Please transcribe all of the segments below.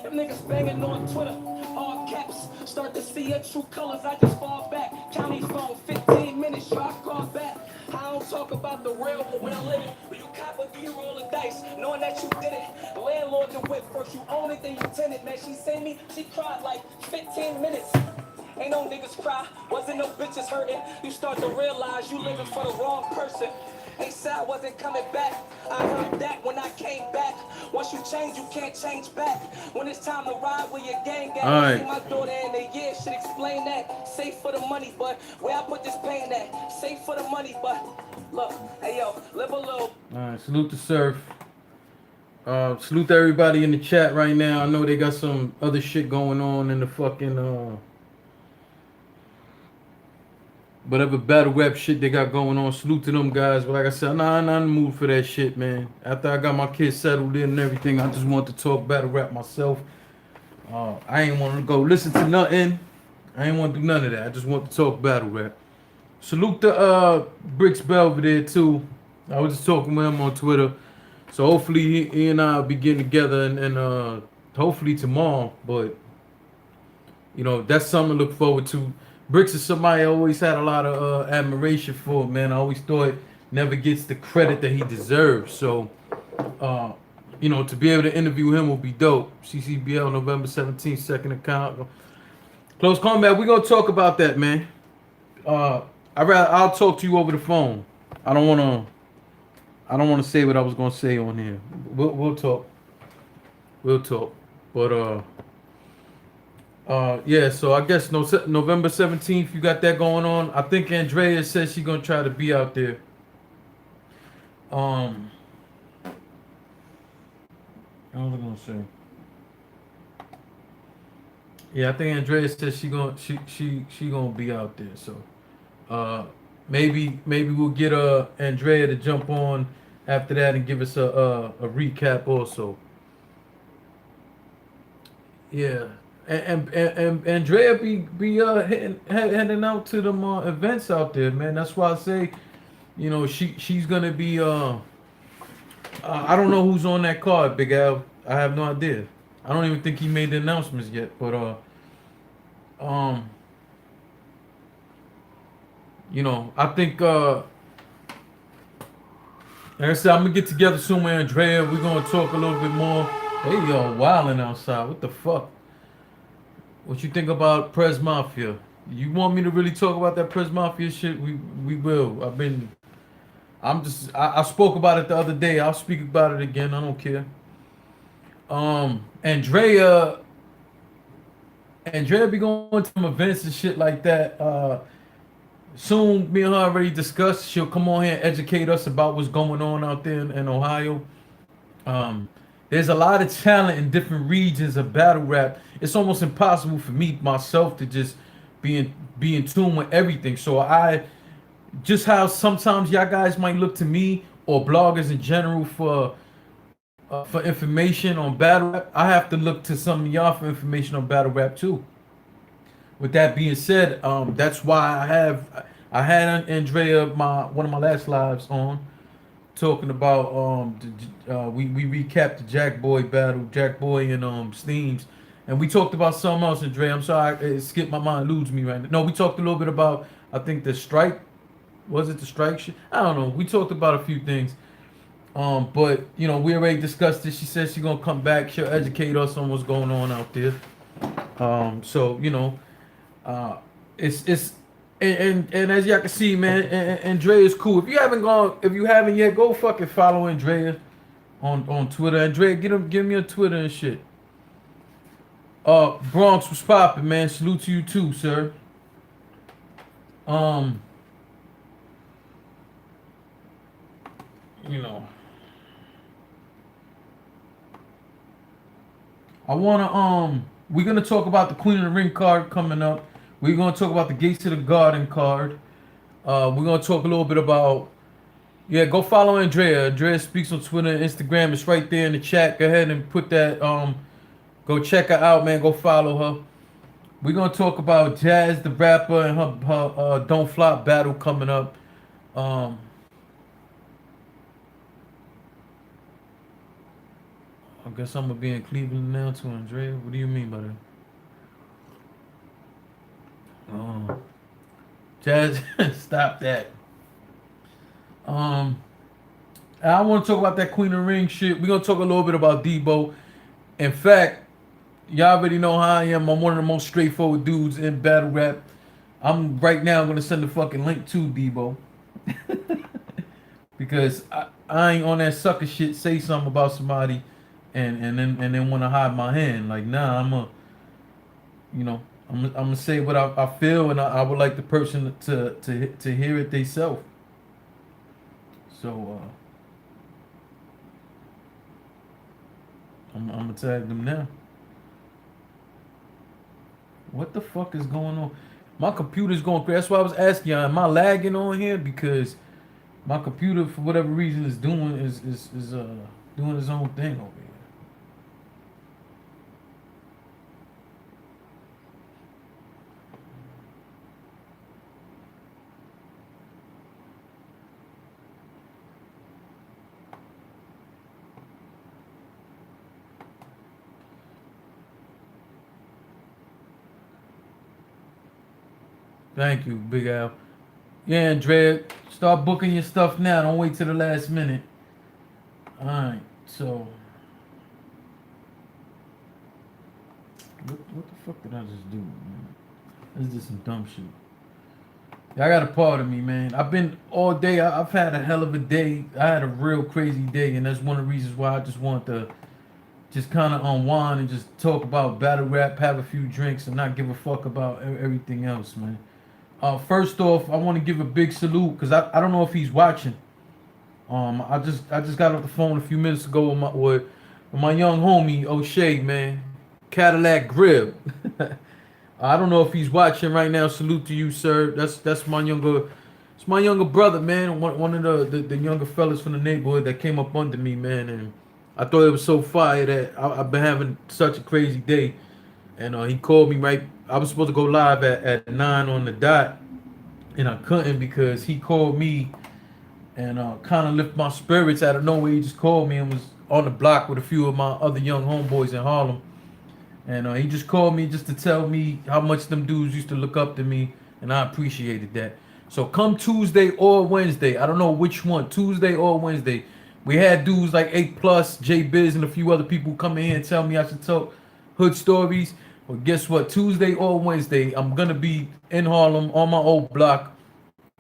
Them niggas banging on Twitter, all caps. Start to see your true colors, I just fall back. County phone, 15 minutes, yo, I call back. I don't talk about the real when I live it. When you cop it, do you roll the dice, knowing that you did it. Landlord can whip first, you own it, then you tenant. Man, she seen me, she cried like 15 minutes. Ain't no niggas cry, wasn't no bitches hurting. You start to realize you living for the wrong person. They said I wasn't coming back. I heard that when I came back. Once you change, you can't change back. When it's time to ride with your gang, I see my daughter in a year should explain that. Safe for the money, but where I put this pain at? Safe for the money, but look, hey yo, live a little. Alright, salute to Surf. Salute to everybody in the chat right now. I know they got some other shit going on in the fucking whatever battle rap shit they got going on. Salute to them guys. But like I said, I'm not in the mood for that shit, man. After I got my kids settled in and everything, I just want to talk battle rap myself. I ain't want to go listen to nothing. I ain't want to do none of that. I just want to talk battle rap. Salute to Bricks Belvedere too. I was just talking with him on Twitter. So hopefully he and I will be getting together and hopefully tomorrow. But you know, that's something to look forward to. Bricks is somebody I always had a lot of admiration for, man. I always thought never gets the credit that he deserves. So, you know, to be able to interview him will be dope. CCBL November 17th, second account. Close Combat, we're going to talk about that, man. I'll talk to you over the phone. I don't want to say what I was going to say on here. We'll talk. We'll talk. But, yeah, so I guess November 17th, you got that going on. I think Andrea says she's gonna try to be out there. What was I gonna say? Yeah, I think Andrea says she gonna be out there. So maybe we'll get Andrea to jump on after that and give us a recap also. Yeah. And Andrea be heading out to them events out there, man. That's why I say, you know, she's gonna be I don't know who's on that card, Big Al. I have no idea. I don't even think he made the announcements yet, but you know, I think like I said, I'm gonna get together soon with Andrea. We're gonna talk a little bit more. Hey yo, wilding outside. What the fuck? What you think about Prez Mafia? You want me to really talk about that Prez Mafia shit? We will. I spoke about it the other day. I'll speak about it again. I don't care. Andrea be going to some events and shit like that. Soon, me and her already discussed. She'll come on here and educate us about what's going on out there in Ohio. There's a lot of talent in different regions of battle rap. It's almost impossible for me myself to just be in tune with everything. So I just how sometimes y'all guys might look to me or bloggers in general for information on battle rap. I have to look to some of y'all for information on battle rap too. With that being said, that's why I had Andrea one of my last lives on. Talking about we recapped the Jack Boy battle, Jack Boy and Steams, and we talked about something else. And Dre, I'm sorry, it skipped my mind, eludes me right now. No, we talked a little bit about I think the strike. Was it the strike shit? I don't know. We talked about a few things. But you know, we already discussed it. She said she's gonna come back. She'll educate us on what's going on out there. So you know, it's and as y'all can see, man, Andrea is cool. If you haven't yet, go fucking follow Andrea on Twitter. Andrea, give me a Twitter and shit. Bronx was popping, man. Salute to you too, sir. You know, we're gonna talk about the Queen of the Ring card coming up. We're going to talk about the Gates of the Garden card. We're going to talk a little bit about... Yeah, go follow Andrea. Andrea speaks on Twitter and Instagram. It's right there in the chat. Go ahead and put that... go check her out, man. Go follow her. We're going to talk about Jazz the rapper and her Don't Flop battle coming up. I guess I'm gonna be in Cleveland now too, Andrea. What do you mean by that? Oh, Jazz, stop that. Um, I want to talk about that Queen of Ring shit. We're gonna talk a little bit about Debo. In fact, y'all already know how I am. I'm one of the most straightforward dudes in battle rap. I'm right now gonna send the fucking link to Debo because I ain't on that sucker shit. Say something about somebody, and then want to hide my hand. Like nah, you know, I'm gonna say what I feel, and I would like the person to hear it themselves. So I'm gonna tag them now. What the fuck is going on? My computer's going crazy. That's why I was asking y'all, am I lagging on here? Because my computer, for whatever reason, is doing its own thing over here. Thank you, Big Al. Yeah, Andrea, start booking your stuff now. Don't wait till the last minute. All right, so what the fuck did I just do, man? This is some dumb shit. Y'all got a part of me, man. I've been all day. I've had a hell of a day. I had a real crazy day, and that's one of the reasons why I just want to just kind of unwind and just talk about battle rap, have a few drinks, and not give a fuck about everything else, man. First off, I want to give a big salute because I don't know if he's watching. I just got off the phone a few minutes ago with my young homie O'Shea, man, Cadillac Grill. I don't know if he's watching right now. Salute to you, sir. That's my younger brother, man. One of the younger fellas from the neighborhood that came up under me, man. And I thought it was so fire that I've been having such a crazy day. And he called me right. I was supposed to go live at 9 on the dot, and I couldn't because he called me and kind of lift my spirits out of nowhere. He just called me and was on the block with a few of my other young homeboys in Harlem. And he just called me just to tell me how much them dudes used to look up to me, and I appreciated that. So come Tuesday or Wednesday, I don't know which one, Tuesday or Wednesday, we had dudes like 8 Plus, J Biz, and a few other people come in here and tell me I should tell hood stories. Well, guess what? Tuesday or Wednesday, I'm gonna be in Harlem on my old block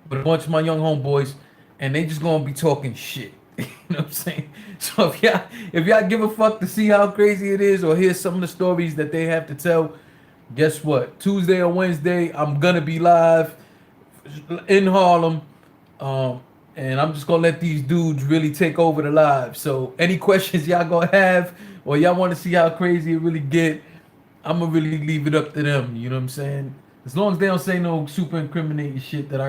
with a bunch of my young homeboys, and they just gonna be talking shit. You know what I'm saying? So if y'all give a fuck to see how crazy it is or hear some of the stories that they have to tell, guess what? Tuesday or Wednesday, I'm gonna be live in Harlem. And I'm just gonna let these dudes really take over the live. So any questions y'all gonna have or y'all wanna see how crazy it really get, I'm gonna really leave it up to them. You know what I'm saying? As long as they don't say no super incriminating shit then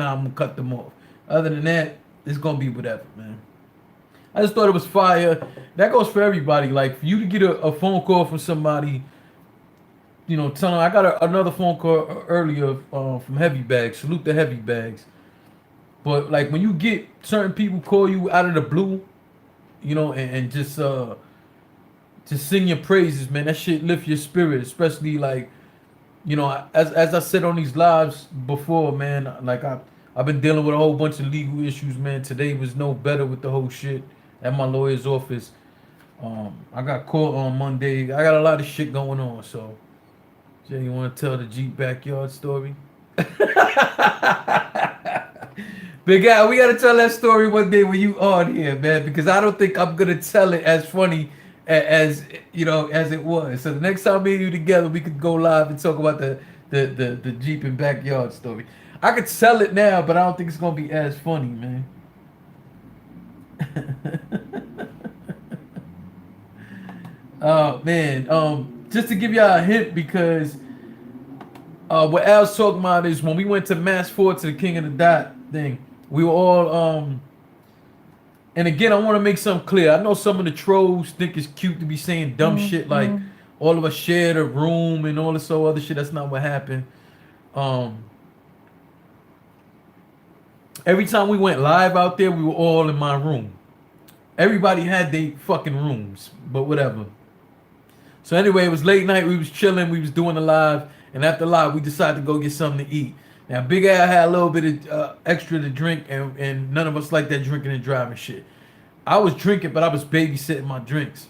I'm gonna cut them off. Other than that, it's gonna be whatever, man. I just thought it was fire. That goes for everybody. Like for you to get a phone call from somebody, you know, telling I got another phone call earlier from Heavy Bags. Salute the Heavy Bags. But like when you get certain people call you out of the blue, you know, and just sing your praises, man. That shit lift your spirit, especially like, you know, as I said on these lives before, man. Like I've been dealing with a whole bunch of legal issues, man. Today was no better with the whole shit at my lawyer's office. I got caught on Monday. I got a lot of shit going on. So, Jay, you want to tell the Jeep backyard story? Big Al, we gotta tell that story one day when you on here, man, because I don't think I'm gonna tell it as funny as you know as it was. So the next time me and you together, we could go live and talk about the Jeep and backyard story. I could sell it now, but I don't think it's gonna be as funny, man. Oh man, just to give y'all a hint, because what Al's talking about is when we went to Mass 4 to the King of the Dot thing, we were all and again I want to make something clear. I know some of the trolls think it's cute to be saying dumb shit like all of us shared a room and all this other shit. That's not what happened. Every time we went live out there, we were all in my room. Everybody had their fucking rooms, but whatever. So anyway, it was late night. We was chilling. We was doing the live, and after live, we decided to go get something to eat. Now, Big Al had a little bit of extra to drink, and none of us like that drinking and driving shit. I was drinking, but I was babysitting my drinks.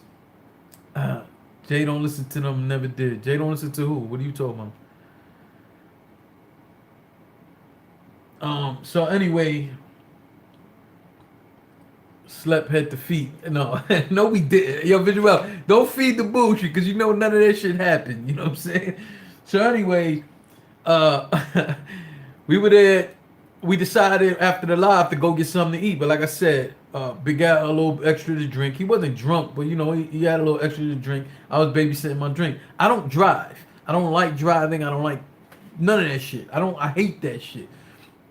Jay don't listen to them, never did. Jay don't listen to who? What are you talking about? So anyway, slept head to feet. No, no, we didn't. Yo, Visual, don't feed the bullshit because you know none of that shit happened. You know what I'm saying? So anyway, we were there. We decided after the live to go get something to eat. But like I said, Big Al a little extra to drink. He wasn't drunk, but you know he had a little extra to drink. I was babysitting my drink. I don't drive. I don't like driving. I don't like none of that shit. I hate that shit.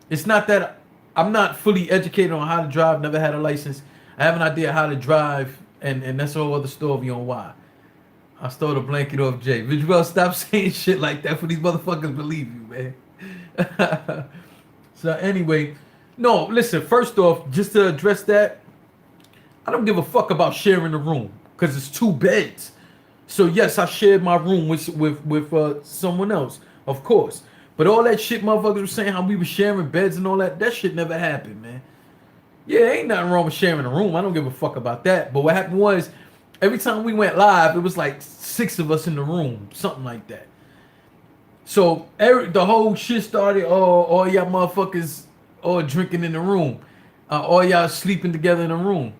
It's not that I'm not fully educated on how to drive. Never had a license. I have an idea how to drive, and that's a whole other story on why. I stole the blanket off Jay. Visual, stop saying shit like that for these motherfuckers believe you, man. So anyway, no, listen, first off, just to address that, I don't give a fuck about sharing the room because it's 2 beds. So yes, I shared my room with someone else, of course. But all that shit motherfuckers were saying how we were sharing beds and all that shit never happened, man. Yeah, ain't nothing wrong with sharing a room. I don't give a fuck about that. But what happened was, every time we went live, it was like 6 of us in the room, something like that. So the whole shit started, all y'all motherfuckers all drinking in the room. All y'all sleeping together in the room.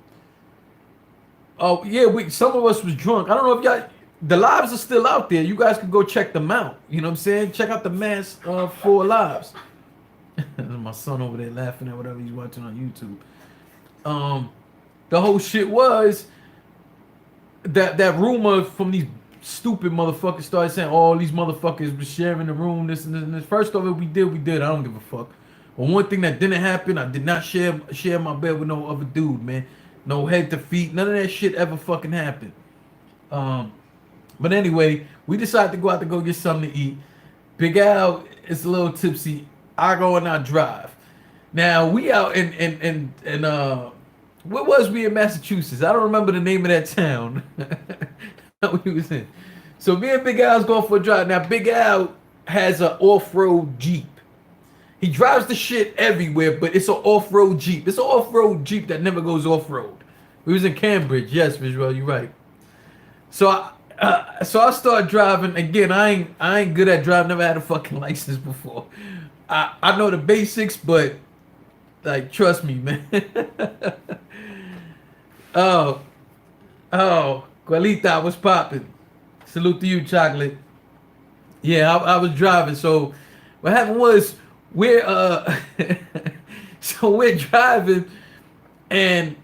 Oh, yeah, some of us was drunk. I don't know if y'all, the lives are still out there. You guys can go check them out. You know what I'm saying? Check out the Mass 4 lives. My son over there laughing at whatever he's watching on YouTube. The whole shit was that rumor from these stupid motherfuckers started saying all these motherfuckers was sharing the room, this and this and this. First of it, we did. I don't give a fuck. But one thing that didn't happen, I did not share my bed with no other dude, man. No head to feet. None of that shit ever fucking happened. But anyway, we decided to go out to go get something to eat. Big Al is a little tipsy. I go and I drive. Now we out in what was we in Massachusetts? I don't remember the name of that town that we was in. So me and Big Al's going for a drive. Now Big Al has an off-road Jeep. He drives the shit everywhere, but it's an off-road Jeep. It's an off-road Jeep that never goes off-road. We was in Cambridge. Yes, Visual, you're right. So I start driving. Again, I ain't good at driving. Never had a fucking license before. I know the basics, but like, trust me, man. Oh, Gualita, what's popping? Salute to you, Chocolate. Yeah, I was driving. So what happened was we're we're driving, and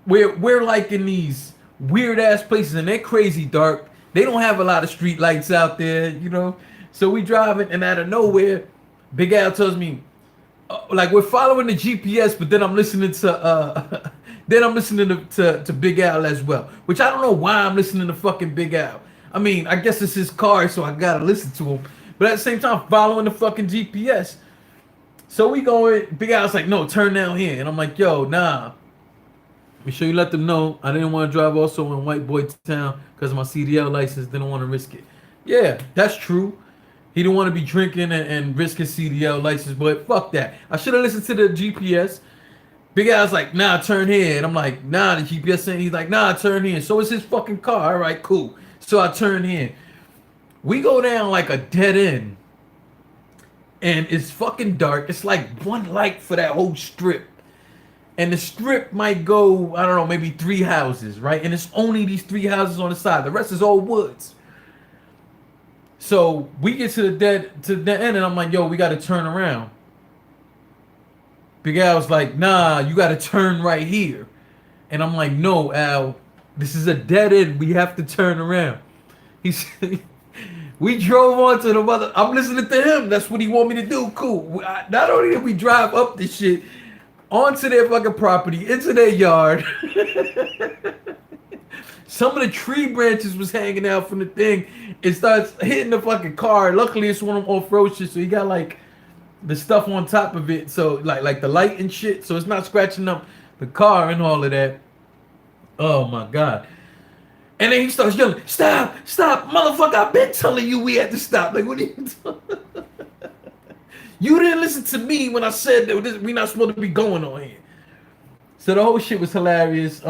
we're like in these weird ass places, and they're crazy dark. They don't have a lot of street lights out there, you know. So we driving, and out of nowhere, Big Al tells me, like we're following the GPS, but then I'm listening to to Big Al as well. Which I don't know why I'm listening to fucking Big Al. I mean, I guess it's his car, so I gotta listen to him. But at the same time, following the fucking GPS. So we going, Big Al's like, no, turn down here. And I'm like, yo, nah. Make sure you let them know I didn't want to drive also in White Boy Town because of my CDL license. Didn't want to risk it. Yeah, that's true. He didn't want to be drinking and risk his CDL license, but fuck that. I should have listened to the GPS. Big Al's like, nah, turn here. And I'm like, nah, the GPS saying, he's like, nah, turn here. So it's his fucking car. All right, cool. So I turn here. We go down like a dead end. And it's fucking dark. It's like one light for that whole strip. And the strip might go, I don't know, maybe 3 houses, right? And it's only these 3 houses on the side. The rest is all woods. So we get to the end, and I'm like, yo, we got to turn around. Big Al's like, nah, you got to turn right here. And I'm like, no, Al, this is a dead end. We have to turn around. He said, we drove onto the mother. I'm listening to him. That's what he want me to do. Cool. Not only did we drive up this shit, onto their fucking property, into their yard. Some of the tree branches was hanging out from the thing. It starts hitting the fucking car. Luckily, it's one of them off-road shit, so you got like the stuff on top of it. So like the light and shit, so it's not scratching up the car and all of that. Oh my god. And then he starts yelling, "Stop, stop, motherfucker, I've been telling you we had to stop." Like, what are you talking? You didn't listen to me when I said that we're not supposed to be going on here. So the whole shit was hilarious.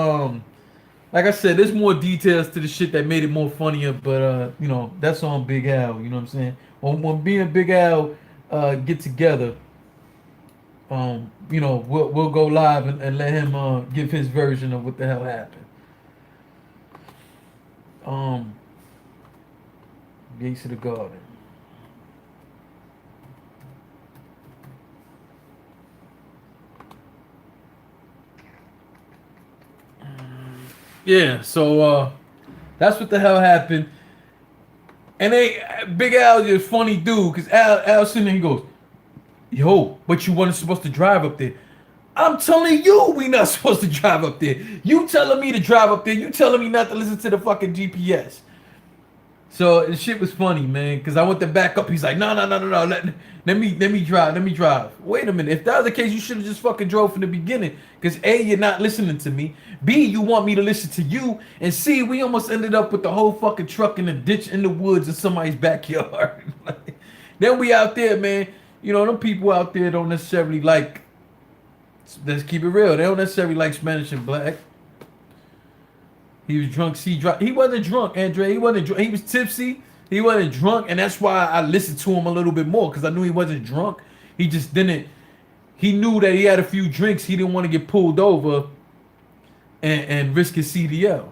Like I said, there's more details to the shit that made it more funnier, but you know, that's on Big Al, you know what I'm saying? When me and Big Al get together, you know, we'll go live and let him give his version of what the hell happened. Um Gates of the Garden. Yeah, so that's what the hell happened. And Big Al is a funny dude, because Al sitting there, he goes, "Yo, but you weren't supposed to drive up there." I'm telling you we not supposed to drive up there. You telling me to drive up there. You telling me not to listen to the fucking GPS. So the shit was funny, man, because I went to back up. He's like, no. Let me drive. Wait a minute. If that was the case, you should have just fucking drove from the beginning. Because A, you're not listening to me. B, you want me to listen to you. And C, we almost ended up with the whole fucking truck in the ditch in the woods in somebody's backyard. Then we out there, man. You know, them people out there don't necessarily like, let's keep it real, they don't necessarily like Spanish and black. He was drunk. He wasn't drunk, Andre. He wasn't drunk. He was tipsy. He wasn't drunk, and that's why I listened to him a little bit more, because I knew he wasn't drunk. He just didn't. He knew that he had a few drinks. He didn't want to get pulled over and risk his CDL.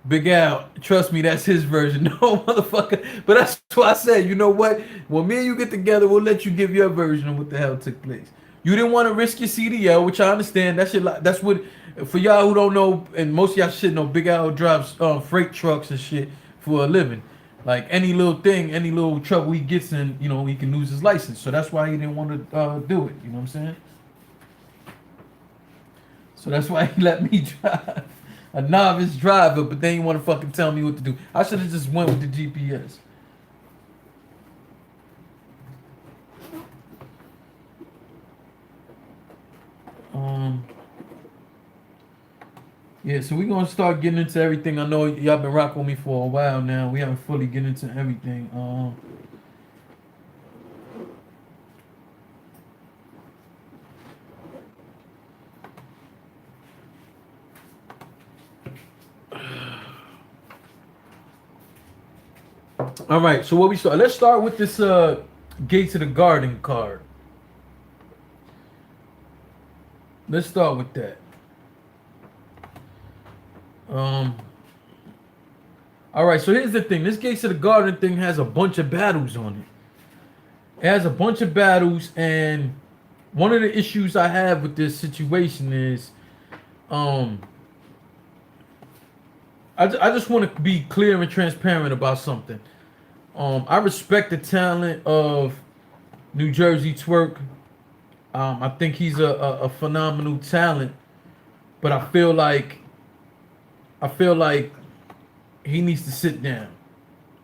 Big Al, trust me, that's his version. No, motherfucker. But that's why I said, you know what? When me and you get together, we'll let you give your version of what the hell took place. You didn't want to risk your CDL, which I understand. That shit, that's what, for y'all who don't know, and most of y'all shit know, Big Al drives freight trucks and shit for a living. Like any little thing, any little trouble he gets in, you know, he can lose his license. So that's why he didn't want to do it. You know what I'm saying? So that's why he let me drive. A novice driver, but then you want to fucking tell me what to do. I should have just went with the GPS. Yeah, so we're gonna start getting into everything. I know y'all been rocking with me for a while now. We haven't fully get into everything. All right, so what we start? Let's start with this Gates of the Garden card. Let's start with that. All right, so here's the thing. This Gates of the Garden thing has a bunch of battles on it. It has a bunch of battles, and one of the issues I have with this situation is, I just want to be clear and transparent about something. I respect the talent of New Jersey Twerk. I think he's a phenomenal talent, but I feel like he needs to sit down.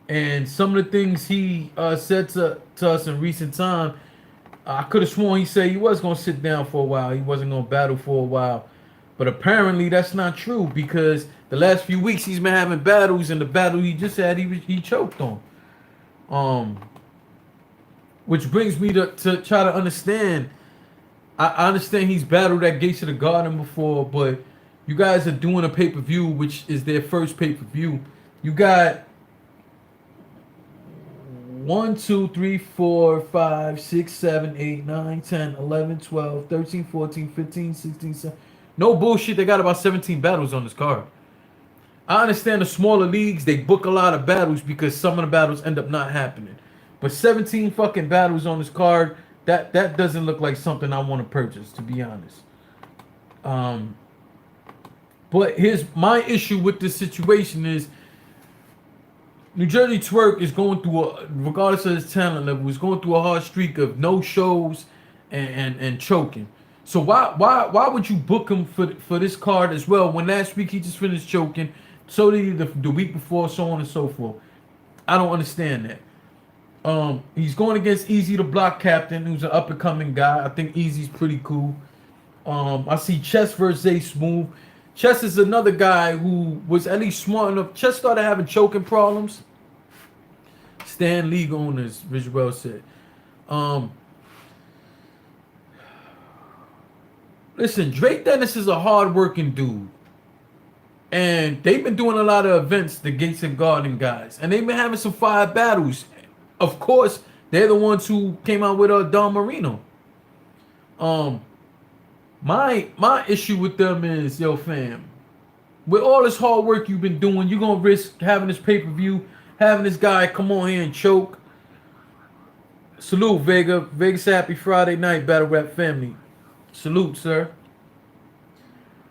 And some of the things he said to us in recent time, I could have sworn he said he was going to sit down for a while. He wasn't going to battle for a while. But apparently that's not true, because the last few weeks he's been having battles, and the battle he just had, he choked on. Which brings me to try to understand. I understand he's battled at Gates of the Garden before, but you guys are doing a pay-per-view, which is their first pay-per-view. You got 1, 2, 3, 4, 5, 6, 7, 8, 9, 10, 11, 12, 13, 14, 15, 16, 17. No bullshit, they got about 17 battles on this card. I understand the smaller leagues, they book a lot of battles because some of the battles end up not happening. But 17 fucking battles on this card, that doesn't look like something I want to purchase, to be honest. But here's my issue with this situation is New Jersey Twerk is going through regardless of his talent level, is going through a hard streak of no shows and choking. So why would you book him for this card as well when last week he just finished choking, so did he the week before, so on and so forth? I don't understand that. He's going against Easy the Block Captain, who's an up and coming guy. I think Easy's pretty cool. I see Chess versus Zay Smooth. Chess is another guy who was at least smart enough. Chess started having choking problems. Stan League owners, Visual said. Um, Listen, Drake Dennis is a hard-working dude. And they've been doing a lot of events, the Gates and Garden guys. And they've been having some fire battles. Of course, they're the ones who came out with Don Marino. My issue with them is, yo, fam, with all this hard work you've been doing, you're gonna risk having this pay-per-view, having this guy come on here and choke. Salute, Vega. Vegas happy Friday night, Battle Rap family. Salute, sir.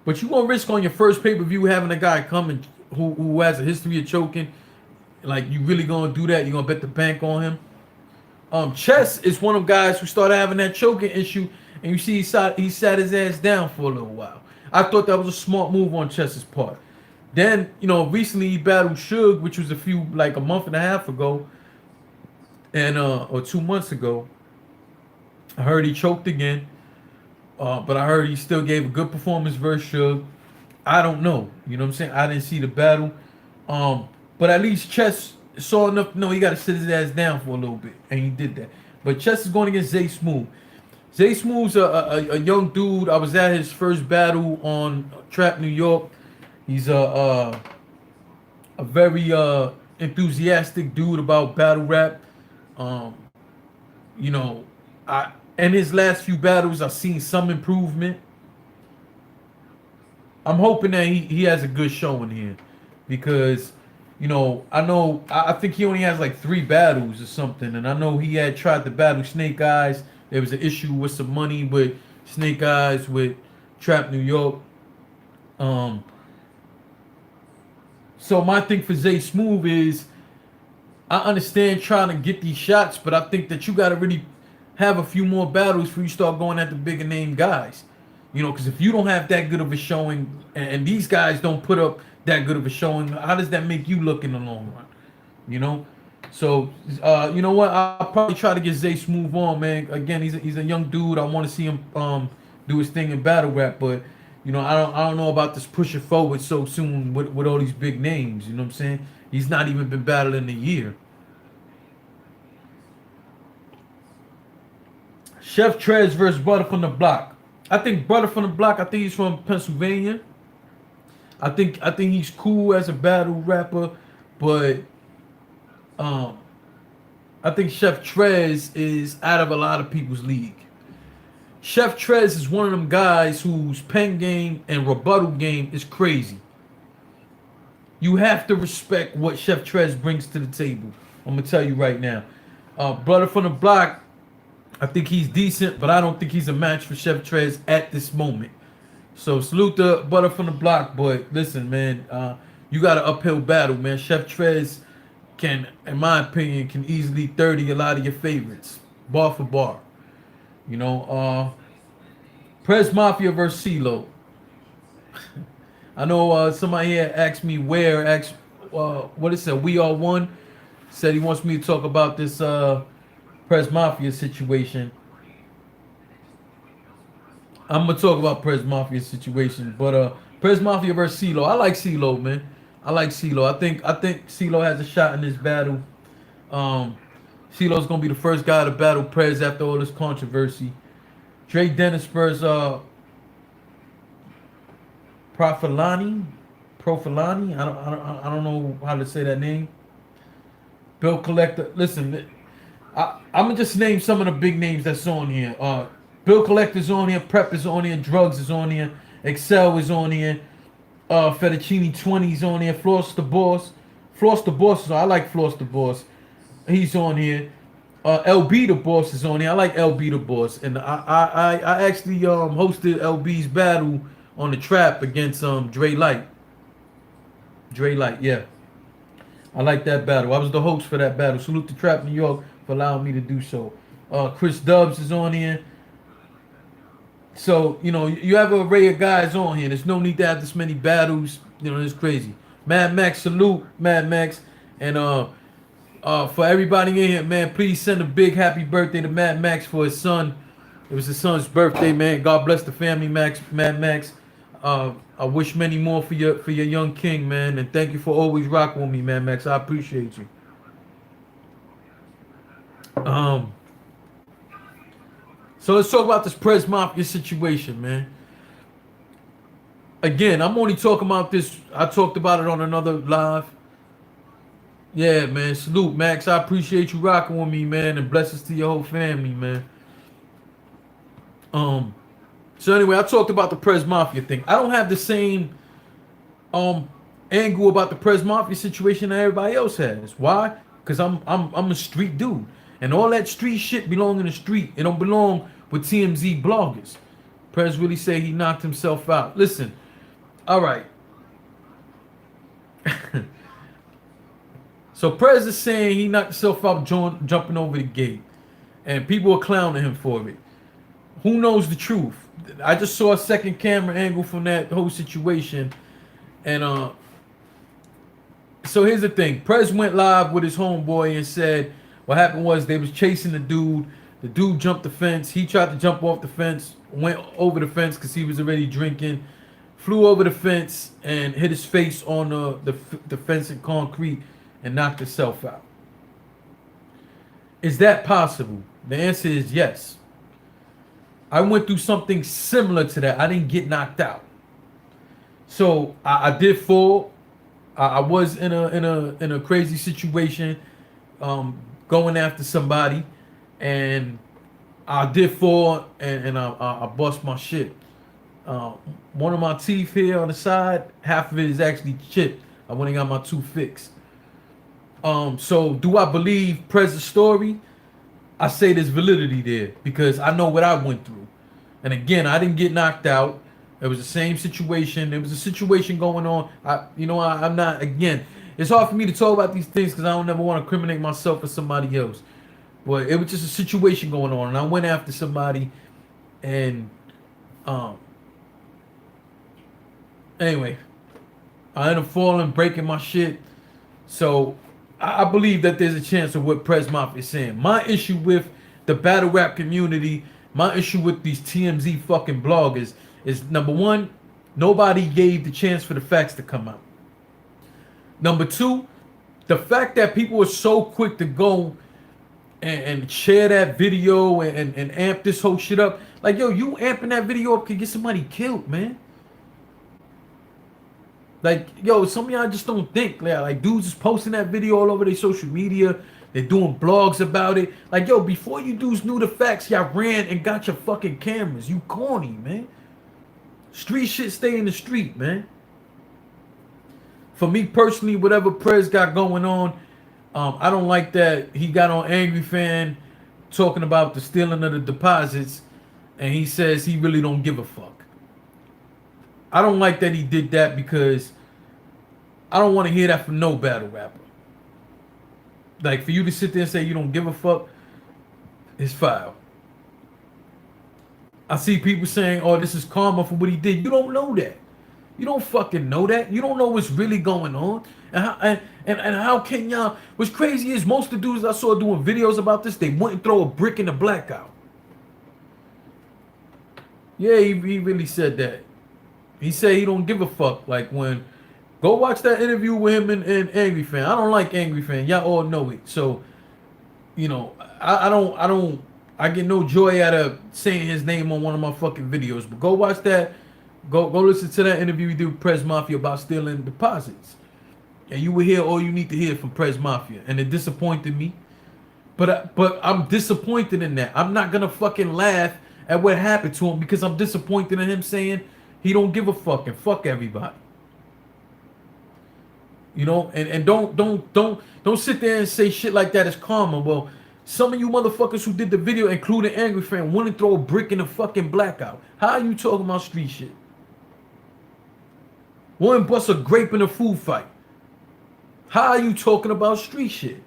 But you gonna risk on your first pay-per-view having a guy come and who has a history of choking? Like, you really gonna do that? You gonna bet the bank on him? Chess is one of them guys who started having that choking issue, and you see he sat his ass down for a little while. I thought that was a smart move on Chess's part. Then, recently he battled Suge, which was a month and a half ago, and or 2 months ago. I heard he choked again, but I heard he still gave a good performance versus Suge. I don't know, you know what I'm saying? I didn't see the battle, but at least Chess saw enough to know he got to sit his ass down for a little bit, and he did that. But Chess is going against Zay Smooth. Zay Smooth's a young dude. I was at his first battle on Trap New York. He's a very enthusiastic dude about battle rap. In his last few battles, I've seen some improvement. I'm hoping that he has a good showing here, because I think he only has like 3 battles or something, and I know he had tried to battle Snake Eyes. There was an issue with some money with Snake Eyes with Trap New York. So my thing for Zay Smooth is, I understand trying to get these shots, but I think that you got to really have a few more battles before you start going at the bigger name guys. Because if you don't have that good of a showing, and these guys don't put up that good of a showing, how does that make you look in the long run? So, you know what? I'll probably try to get Zay Smooth on, man. Again, he's a young dude. I want to see him do his thing in battle rap, but I don't know about this pushing forward so soon with all these big names. You know what I'm saying? He's not even been battling a year. Chef Trez versus Butter from the Block. I think Butter from the Block. I think he's from Pennsylvania. I think he's cool as a battle rapper, but I think Chef Trez is out of a lot of people's league. Chef Trez is one of them guys whose pen game and rebuttal game is crazy. You have to respect what Chef Trez brings to the table. I'm gonna tell you right now. Butter from the Block, I think he's decent, but I don't think he's a match for Chef Trez at this moment. So salute to Butter from the Block, but listen, man, you got an uphill battle, man. Chef Trez can, in my opinion, can easily 30 a lot of your favorites, bar for bar. Prez Mafia versus CeeLo. I know somebody here asked me what it said. We Are One said he wants me to talk about this Prez Mafia situation. I'm gonna talk about Prez Mafia situation, but Prez Mafia versus CeeLo. I like CeeLo, man. I like CeeLo. I think CeeLo has a shot in this battle. CeeLo's gonna be the first guy to battle Prez after all this controversy. Drake Dennis versus Profilani. I don't know how to say that name. Bill Collector. Listen, I'm gonna just name some of the big names that's on here. Bill Collector's on here, Prep is on here, Drugs is on here, Excel is on here, Fettuccine 20's on here, Floss the Boss. Floss the Boss, I like Floss the Boss. He's on here. LB the Boss is on here. I like LB the Boss. And I actually hosted LB's battle on the Trap against Dre Light. Yeah. I like that battle. I was the host for that battle. Salute to Trap New York for allowing me to do so. Chris Dubs is on here. So, you have an array of guys on here. There's no need to have this many battles. It's crazy. Mad Max, salute, Mad Max. And for everybody in here, man, please send a big happy birthday to Mad Max for his son. It was his son's birthday, man. God bless the family, Max, Mad Max. I wish many more for your young king, man, and thank you for always rocking with me, Mad Max. I appreciate you. Um, so let's talk about this Prez Mafia situation, man. Again, I'm only talking about this. I talked about it on another live. Yeah, man. Salute, Max. I appreciate you rocking with me, man, and blessings to your whole family, man. Um, so anyway, I talked about the Prez Mafia thing. I don't have the same angle about the Prez Mafia situation that everybody else has. Why? Because I'm a street dude. And all that street shit belong in the street. It don't belong with TMZ bloggers. Prez really say he knocked himself out. Listen, all right. So Prez is saying he knocked himself out jumping over the gate. And people are clowning him for it. Who knows the truth? I just saw a second camera angle from that whole situation. And so here's the thing. Prez went live with his homeboy and said what happened was they was chasing the dude. The dude jumped the fence. He tried to jump off the fence, went over the fence because he was already drinking, flew over the fence and hit his face on the fence and concrete and knocked himself out. Is that possible? The answer is yes. I went through something similar to that. I didn't get knocked out. So I did fall. I was in a crazy situation, going after somebody, and I did fall and I bust my shit. One of my teeth here on the side, half of it is actually chipped. I went and got my tooth fixed. So do I believe Prez's story? I say there's validity there because I know what I went through. And again, I didn't get knocked out. It was the same situation. There was a situation going on. I'm not, again, it's hard for me to talk about these things because I don't ever want to incriminate myself or somebody else. But it was just a situation going on. And I went after somebody and, anyway, I ended up falling, breaking my shit. So I believe that there's a chance of what Prez Mafia is saying. My issue with the battle rap community, my issue with these TMZ fucking bloggers is number one, nobody gave the chance for the facts to come out. Number two, the fact that people are so quick to go and share that video and amp this whole shit up. Like, yo, you amping that video up could get somebody killed, man. Like, yo, some of y'all just don't think. Like, dudes is posting that video all over their social media. They're doing blogs about it. Like, yo, before you dudes knew the facts, y'all ran and got your fucking cameras. You corny, man. Street shit stay in the street, man. For me personally, whatever Prez got going on, I don't like that he got on Angry Fan talking about the stealing of the deposits, and he says he really don't give a fuck. I don't like that he did that because I don't want to hear that from no battle rapper. Like, for you to sit there and say you don't give a fuck, it's foul. I see people saying, oh, this is karma for what he did. You don't know that. You don't fucking know that. You don't know what's really going on. And how can y'all... What's crazy is most of the dudes I saw doing videos about this, they wouldn't throw a brick in the blackout. Yeah, he really said that. He said he don't give a fuck. Like, when... Go watch that interview with him and Angry Fan. I don't like Angry Fan. Y'all all know it. So, you know, I get no joy out of saying his name on one of my fucking videos. But go watch that. Go listen to that interview we did with Prez Mafia about stealing deposits. And you will hear all you need to hear from Prez Mafia. And it disappointed me. But I'm disappointed in that. I'm not going to fucking laugh at what happened to him because I'm disappointed in him saying he don't give a fuck and fuck everybody. You know, and don't sit there and say shit like that is karma. Well, some of you motherfuckers who did the video, including Angry Fan, wouldn't throw a brick in the fucking blackout. How are you talking about street shit? Wouldn't bust a grape in a food fight. How are you talking about street shit?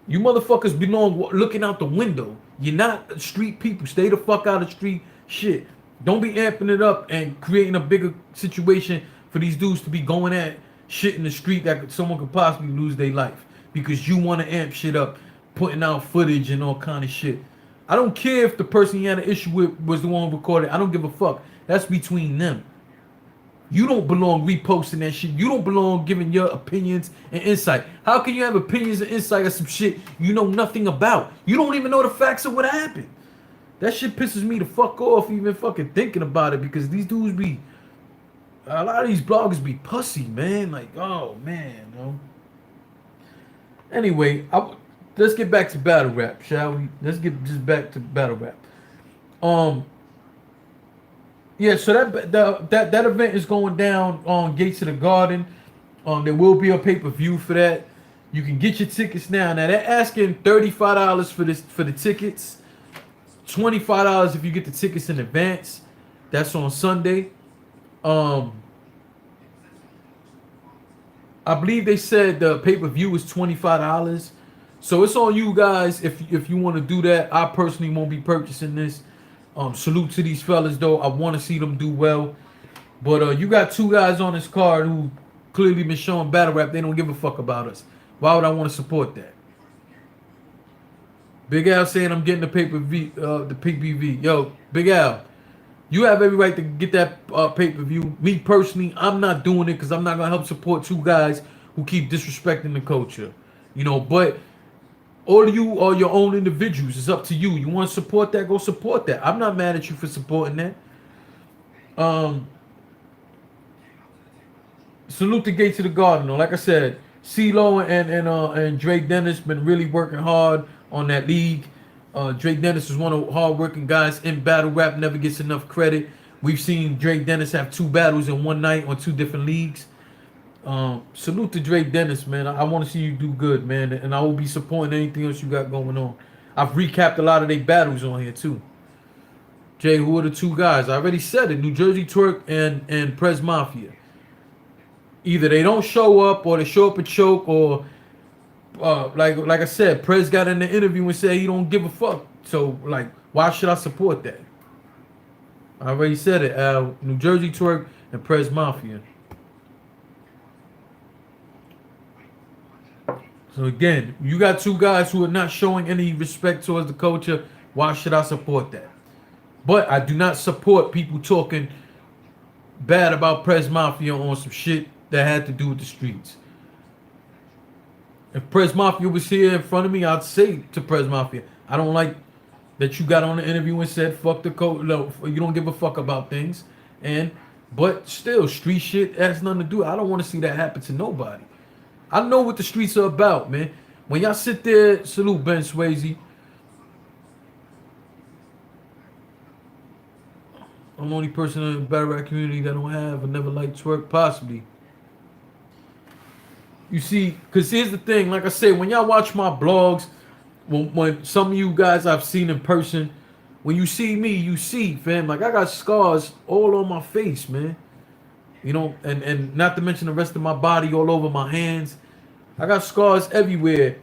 You motherfuckers belong looking out the window. You're not street people. Stay the fuck out of street shit. Don't be amping it up and creating a bigger situation for these dudes to be going at shit in the street that someone could possibly lose their life because you want to amp shit up, putting out footage and all kind of shit. I don't care if the person he had an issue with was the one who recorded. I don't give a fuck. That's between them. You don't belong reposting that shit. You don't belong giving your opinions and insight. How can you have opinions and insight of some shit you know nothing about? You don't even know the facts of what happened. That shit pisses me the fuck off even fucking thinking about it, because these dudes be, a lot of these bloggers be pussy, man. Like, oh man, no. Anyway, let's get back to battle rap, shall we? Let's get just back to battle rap. Um, yeah. So that event is going down on Gates of the Garden. There will be a pay-per-view for that. You can get your tickets now. Now they're asking $35 for the tickets. $25 if you get the tickets in advance. That's on Sunday. I believe they said the pay-per-view is $25. So it's on you guys if you want to do that. I personally won't be purchasing this. Salute to these fellas though. I want to see them do well. But you got two guys on this card who clearly been showing battle rap. They don't give a fuck about us. Why would I want to support that? Big Al saying I'm getting the pay-per-view, the PPV. Yo, Big Al, you have every right to get that pay-per-view. Me personally, I'm not doing it because I'm not gonna help support two guys who keep disrespecting the culture. You know, but all of you are your own individuals. It's up to you. You want to support that? Go support that. I'm not mad at you for supporting that. Salute the Gates of the Garden. Like I said, CeeLo and Drake Dennis been really working hard on that league. Drake Dennis is one of the hard-working guys in battle rap. Never gets enough credit. We've seen Drake Dennis have 2 battles in one night on 2 different leagues. Salute to Drake Dennis, man. I want to see you do good, man, and I will be supporting anything else you got going on. I've recapped a lot of their battles on here too. Jay, who are the 2 guys? I already said it. New Jersey Twerk and Prez Mafia. Either they don't show up, or they show up and choke, or like I said, Prez got in the interview and said he don't give a fuck. So like, why should I support that? I already said it. New Jersey Twerk and Prez Mafia. So again, you got 2 guys who are not showing any respect towards the culture. Why should I support that? But I do not support people talking bad about Prez Mafia on some shit that had to do with the streets. If Prez Mafia was here in front of me, I'd say to Prez Mafia, I don't like that you got on the interview and said fuck the code. No, you don't give a fuck about things. But still, street shit has nothing to do. I don't want to see that happen to nobody. I know what the streets are about, man. When y'all sit there, salute Ben Swayze. I'm the only person in the battle rap community that don't have or never liked twerk, possibly. You see, because here's the thing, like I said, when y'all watch my blogs, when some of you guys I've seen in person, when you see me, you see, fam, like I got scars all on my face, man. You know, and not to mention the rest of my body, all over my hands. I got scars everywhere.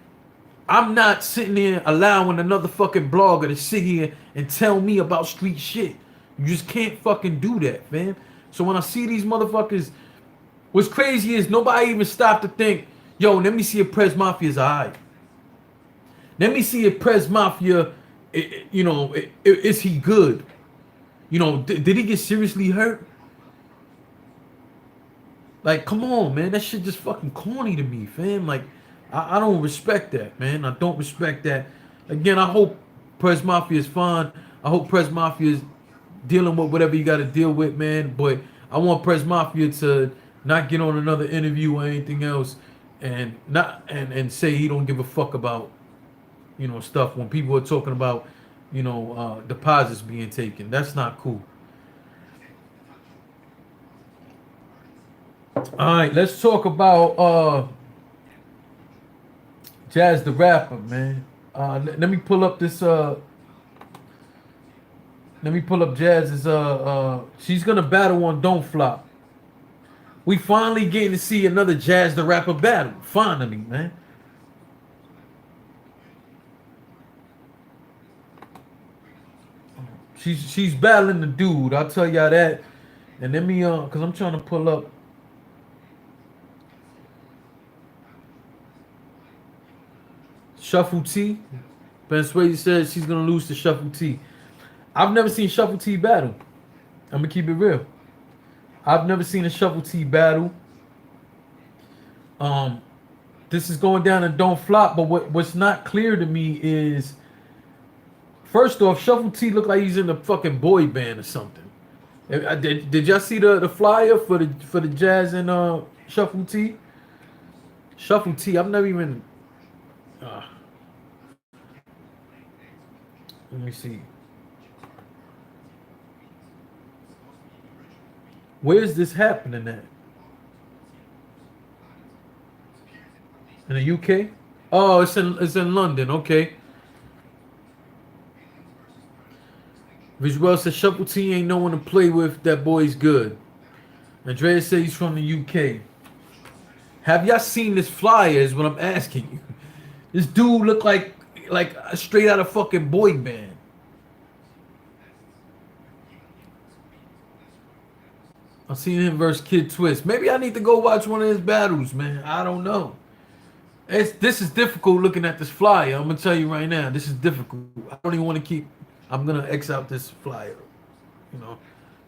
I'm not sitting there allowing another fucking blogger to sit here and tell me about street shit. You just can't fucking do that, man. So when I see these motherfuckers, what's crazy is nobody even stopped to think, yo, let me see if Prez Mafia's alright. Let me see if Prez Mafia, is he good? You know, did he get seriously hurt? Like, come on, man. That shit just fucking corny to me, fam. Like, I don't respect that, man. I don't respect that. Again, I hope Prez Mafia is fine. I hope Prez Mafia is dealing with whatever you got to deal with, man. But I want Prez Mafia to not get on another interview or anything else and say he don't give a fuck about, stuff when people are talking about, deposits being taken. That's not cool. All right, let's talk about Jazz the Rapper, man. Let me pull up this. Let me pull up Jazz's. She's gonna battle on Don't Flop. We finally getting to see another Jazz the Rapper battle. Finally, man. She's battling the dude. I'll tell y'all that. And let me cause I'm trying to pull up. Shuffle T, Ben Swayze says she's gonna lose to Shuffle T. I've never seen Shuffle T battle. I'm gonna keep it real. I've never seen a Shuffle T battle. Um, this is going down and don't flop. But what's not clear to me is, first off, Shuffle T look like he's in a fucking boy band or something. Did y'all see the flyer for the Jazz and Shuffle T? Shuffle T. I've never even. Uh, let me see. Where's this happening at? In the UK? Oh, it's in London. Okay. Visuel says Shuffle T ain't no one to play with. That boy's good. Andrea says he's from the UK. Have y'all seen this flyer? Is what I'm asking you. This dude look like straight out of fucking boy band. I seen him versus Kid Twist. Maybe I need to go watch one of his battles, man. I don't know. This is difficult looking at this flyer. I'm gonna tell you right now. This is difficult. I don't even want to keep. I'm gonna X out this flyer. You know,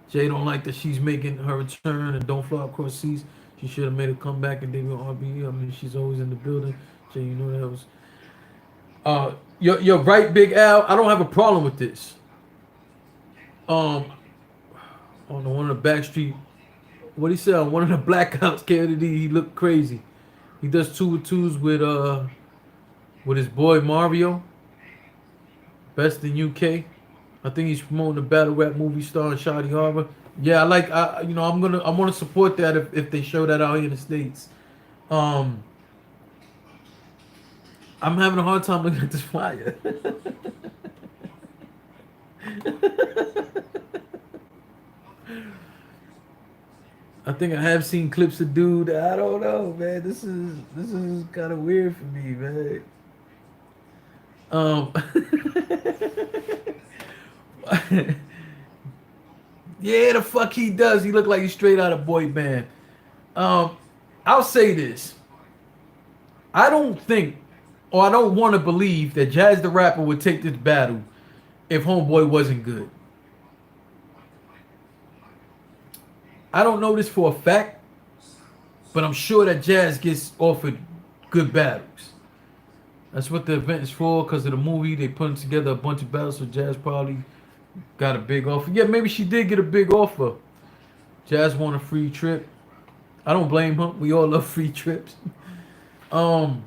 Jay don't like that she's making her return and don't fly across seas. She should have made a comeback and debut on RBE. I mean, she's always in the building. Jay, you know that was. You're right, Big Al. I don't have a problem with this. On the one of the Backstreet, what he said on one of the blackouts, Cassidy, he looked crazy. He does 2-2s with his boy Mario. Best in UK. I think he's promoting the battle rap movie star in Shoddy Harbor. Yeah, I want to support that if they show that out here in the States. I'm having a hard time looking at this flyer. I think I have seen clips of dude. I don't know, man. This is kind of weird for me, man. Yeah, the fuck he does. He look like he's straight out of boy band. I'll say this. I don't think, or I don't want to believe that Jazz the Rapper would take this battle if Homeboy wasn't good. I don't know this for a fact, but I'm sure that Jazz gets offered good battles. That's what the event is for, because of the movie. They putting together a bunch of battles, so Jazz probably got a big offer. Yeah, maybe she did get a big offer. Jazz won a free trip. I don't blame her. We all love free trips. I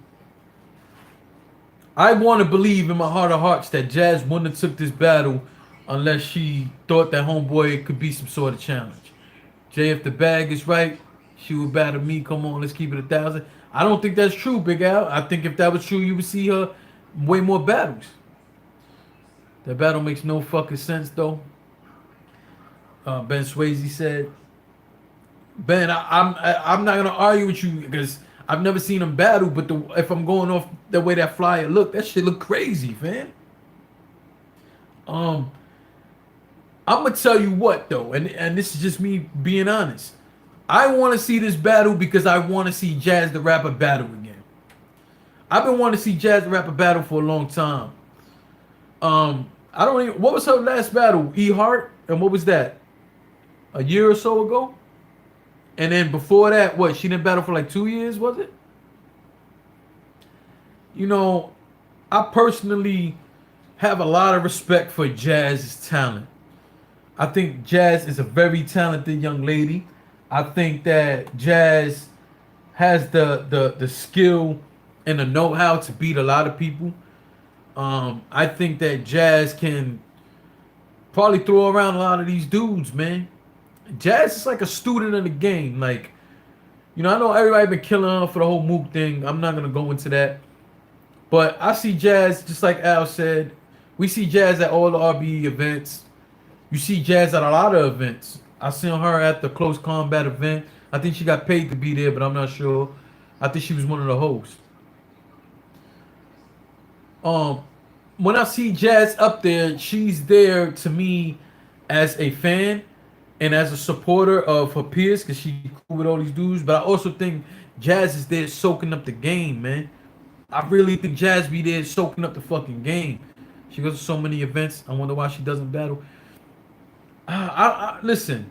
want to believe in my heart of hearts that Jazz wouldn't have took this battle unless she thought that Homeboy could be some sort of challenge. Jay, if the bag is right, she would battle me. Come on, let's keep it 1,000. I don't think that's true, Big Al. I think if that was true, you would see her way more battles. That battle makes no fucking sense, though. Ben Swayze said, Ben, I'm not gonna argue with you because I've never seen him battle, but if I'm going off the way that flyer looked, that shit look crazy, man. I'm gonna tell you what though, and this is just me being honest. I want to see this battle because I want to see Jazz the Rapper battle again. I've been wanting to see Jazz the Rapper battle for a long time. I don't even. What was her last battle? E Hart, and what was that? A year or so ago. And then before that, what? She didn't battle for like 2 years, was it? You know, I personally have a lot of respect for Jazz's talent. I think Jazz is a very talented young lady. I think that Jazz has the skill and the know-how to beat a lot of people. I think that Jazz can probably throw around a lot of these dudes, man. Jazz is like a student of the game. Like, you know, I know everybody been killing her for the whole Mook thing. I'm not gonna go into that. But I see Jazz, just like Al said, we see Jazz at all the RBE events. You see Jazz at a lot of events. I seen her at the Close Combat event. I think she got paid to be there, but I'm not sure. I think she was one of the hosts. When I see Jazz up there, she's there to me as a fan and as a supporter of her peers because she cool with all these dudes. But I also think Jazz is there soaking up the game, man. I really think Jazz be there soaking up the fucking game. She goes to so many events. I wonder why she doesn't battle. Listen,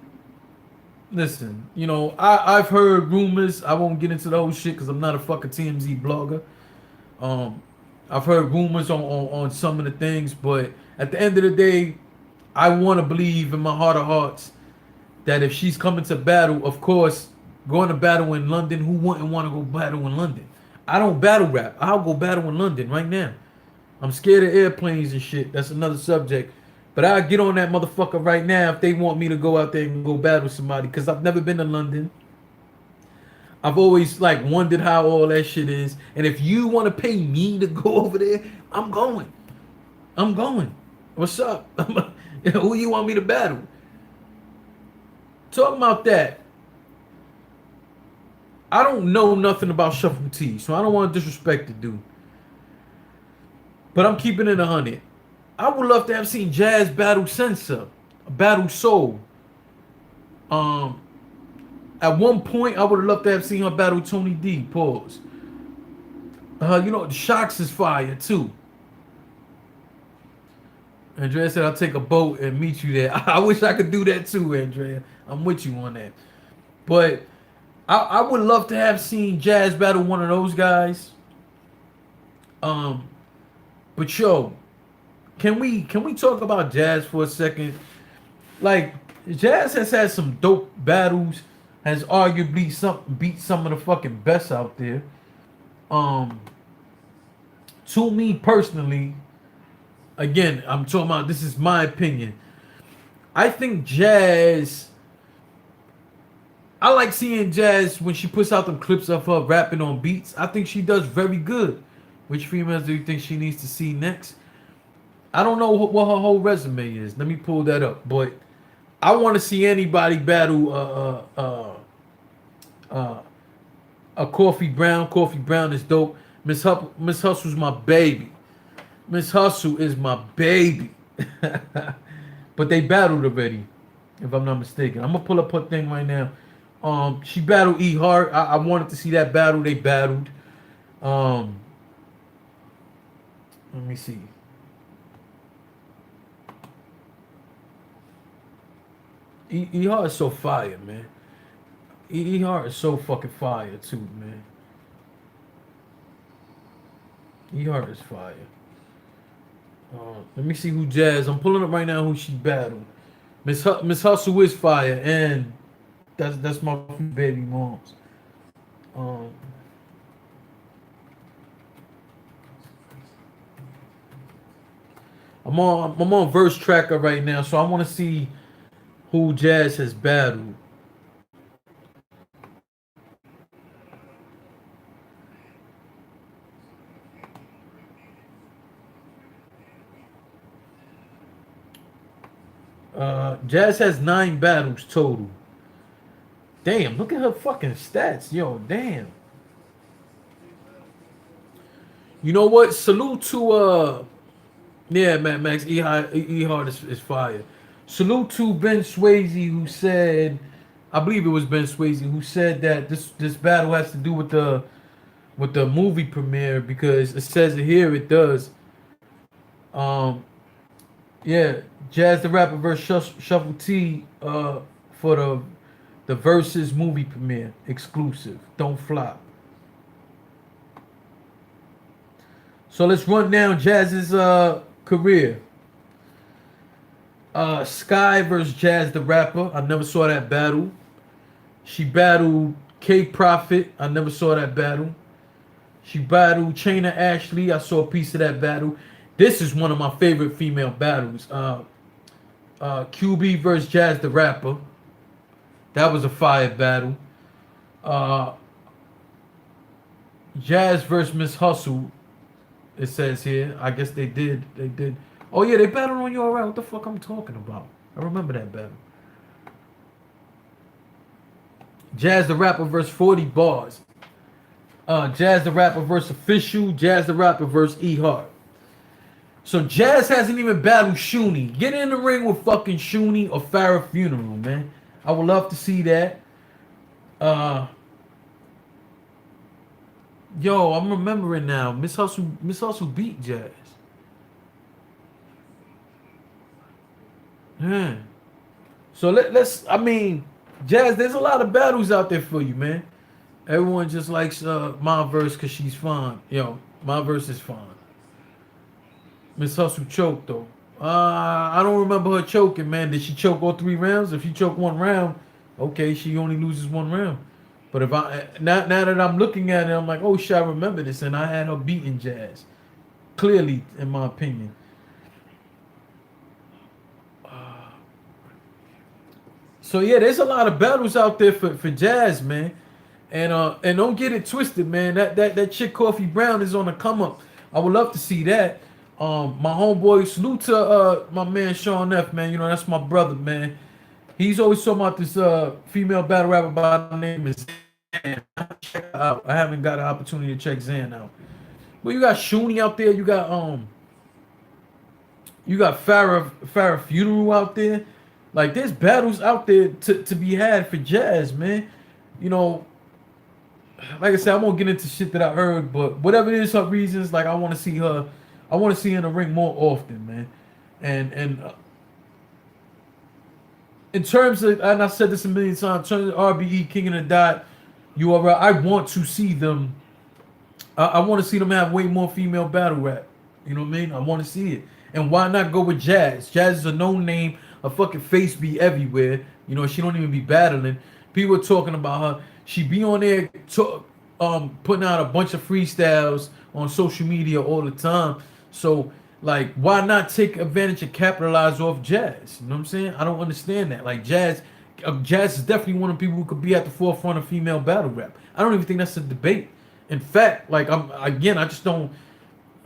listen. You know, I've heard rumors. I won't get into the whole shit because I'm not a fucking TMZ blogger. Um, I've heard rumors on some of the things, but at the end of the day, I want to believe in my heart of hearts that if she's coming to battle, of course, going to battle in London, who wouldn't want to go battle in London? I don't battle rap. I'll go battle in London right now. I'm scared of airplanes and shit. That's another subject. But I'll get on that motherfucker right now if they want me to go out there and go battle somebody. Because I've never been to London. I've always like wondered how all that shit is. And if you want to pay me to go over there, I'm going. I'm going. What's up? Who you want me to battle? Talking about that, I don't know nothing about Shuffle T, so I don't want to disrespect the dude. But I'm keeping it 100. I would love to have seen Jazz battle Sensa, battle Soul. At one point, I would have loved to have seen her battle Tony D. Pause. You know, the Shocks is fire too. Andrea said, I'll take a boat and meet you there. I wish I could do that too, Andrea. I'm with you on that. But I would love to have seen Jazz battle one of those guys. But yo, can we talk about Jazz for a second? Like, Jazz has had some dope battles, has arguably beat some of the fucking best out there. To me personally, again, I'm talking about, this is my opinion. I think Jazz, I like seeing Jazz when she puts out them clips of her rapping on beats. I think she does very good. Which females do you think she needs to see next? I don't know what her whole resume is. Let me pull that up. But I want to see anybody battle a Coffee Brown. Coffee Brown is dope. Miss Hustle's my baby. Miss Hustle is my baby. But they battled already, if I'm not mistaken. I'm gonna pull up her thing right now. She battled E Hart. I wanted to see that battle. They battled. Let me see. E Hart is so fire, man. E Hart is so fucking fire too, man. E Hart is fire. Let me see who Jazz. I'm pulling up right now who she battled. Miss Hustle is fire, and that's my baby moms. I'm on Verse Tracker right now, so I want to see who Jazz has battled. Jazz has 9 battles total. Damn, look at her fucking stats. Yo, damn. You know what? Salute to yeah, Max E Hart is fire. Salute to Ben Swayze, who said, I believe it was Ben Swayze, who said that this battle has to do with the movie premiere, because it says it here, it does. Yeah, Jazz the Rapper versus Shuffle T for the Versus movie premiere exclusive. Don't flop. So let's run down Jazz's career. Sky versus Jazz the Rapper. I never saw that battle. She battled K Prophet. I never saw that battle. She battled Chaina Ashley. I saw a piece of that battle. This is one of my favorite female battles. QB versus Jazz the Rapper. That was a fire battle. Jazz versus Miss Hustle. It says here. I guess they did. They did. Oh yeah, they battled on URL. What the fuck I'm talking about? I remember that battle. Jazz the Rapper versus 40 Bars. Jazz the Rapper versus Official. Jazz the Rapper versus E Hart. So Jazz hasn't even battled Shuni. Get in the ring with fucking Shuni or Farrah Funeral, man. I would love to see that. Yo, I'm remembering now. Miss Hustle beat Jazz. Yeah. So let's. I mean, Jazz. There's a lot of battles out there for you, man. Everyone just likes my verse because she's fine. Yo, my verse is fine. Miss Hustle choked though. I don't remember her choking, man. Did she choke all 3 rounds? If she choked 1 round, okay, she only loses 1 round. But if I now that I'm looking at it, I'm like, oh shit, I remember this, and I had her beating Jazz clearly, in my opinion. So yeah, there's a lot of battles out there for Jazz, man. And don't get it twisted, man. That chick Coffee Brown is on the come up. I would love to see that. My homeboy, salute to my man Sean F, man. You know, that's my brother, man. He's always talking about this female battle rapper by the name of Zan. Check her out. I haven't got an opportunity to check Zan out. But you got Shuni out there, you got Farrah Funeral out there. Like there's battles out there to be had for Jazz, man. You know, like I said, I won't get into shit that I heard, but whatever it is her reasons, like I want to see her. I want to see her in the ring more often, man. And in terms of, and I said this a million times, in terms of RBE, King of the Dot, URL, I want to see them. I want to see them have way more female battle rap. You know what I mean? I want to see it. And why not go with Jazz? Jazz is a known name. Her fucking face be everywhere. You know, she don't even be battling. People are talking about her. She be on there putting out a bunch of freestyles on social media all the time. So, like, why not take advantage and capitalize off Jazz? You know what I'm saying? I don't understand that. Like, Jazz is definitely one of the people who could be at the forefront of female battle rap. I don't even think that's a debate. In fact, like, I just don't.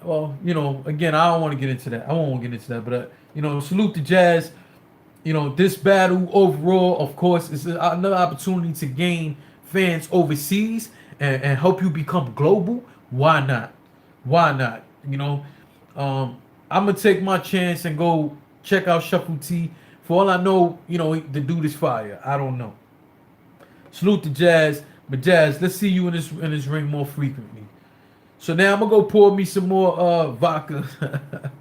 Well, you know, again, I don't want to get into that. I won't get into that, but you know, salute to Jazz. You know, this battle overall, of course, is another opportunity to gain fans overseas and help you become global. Why not? Why not? You know, I'm gonna take my chance and go check out Shuffle T. For all I know, you know, the dude is fire. I don't know. Salute to Jazz, but Jazz, let's see you in this ring more frequently. So now I'm gonna go pour me some more vodka.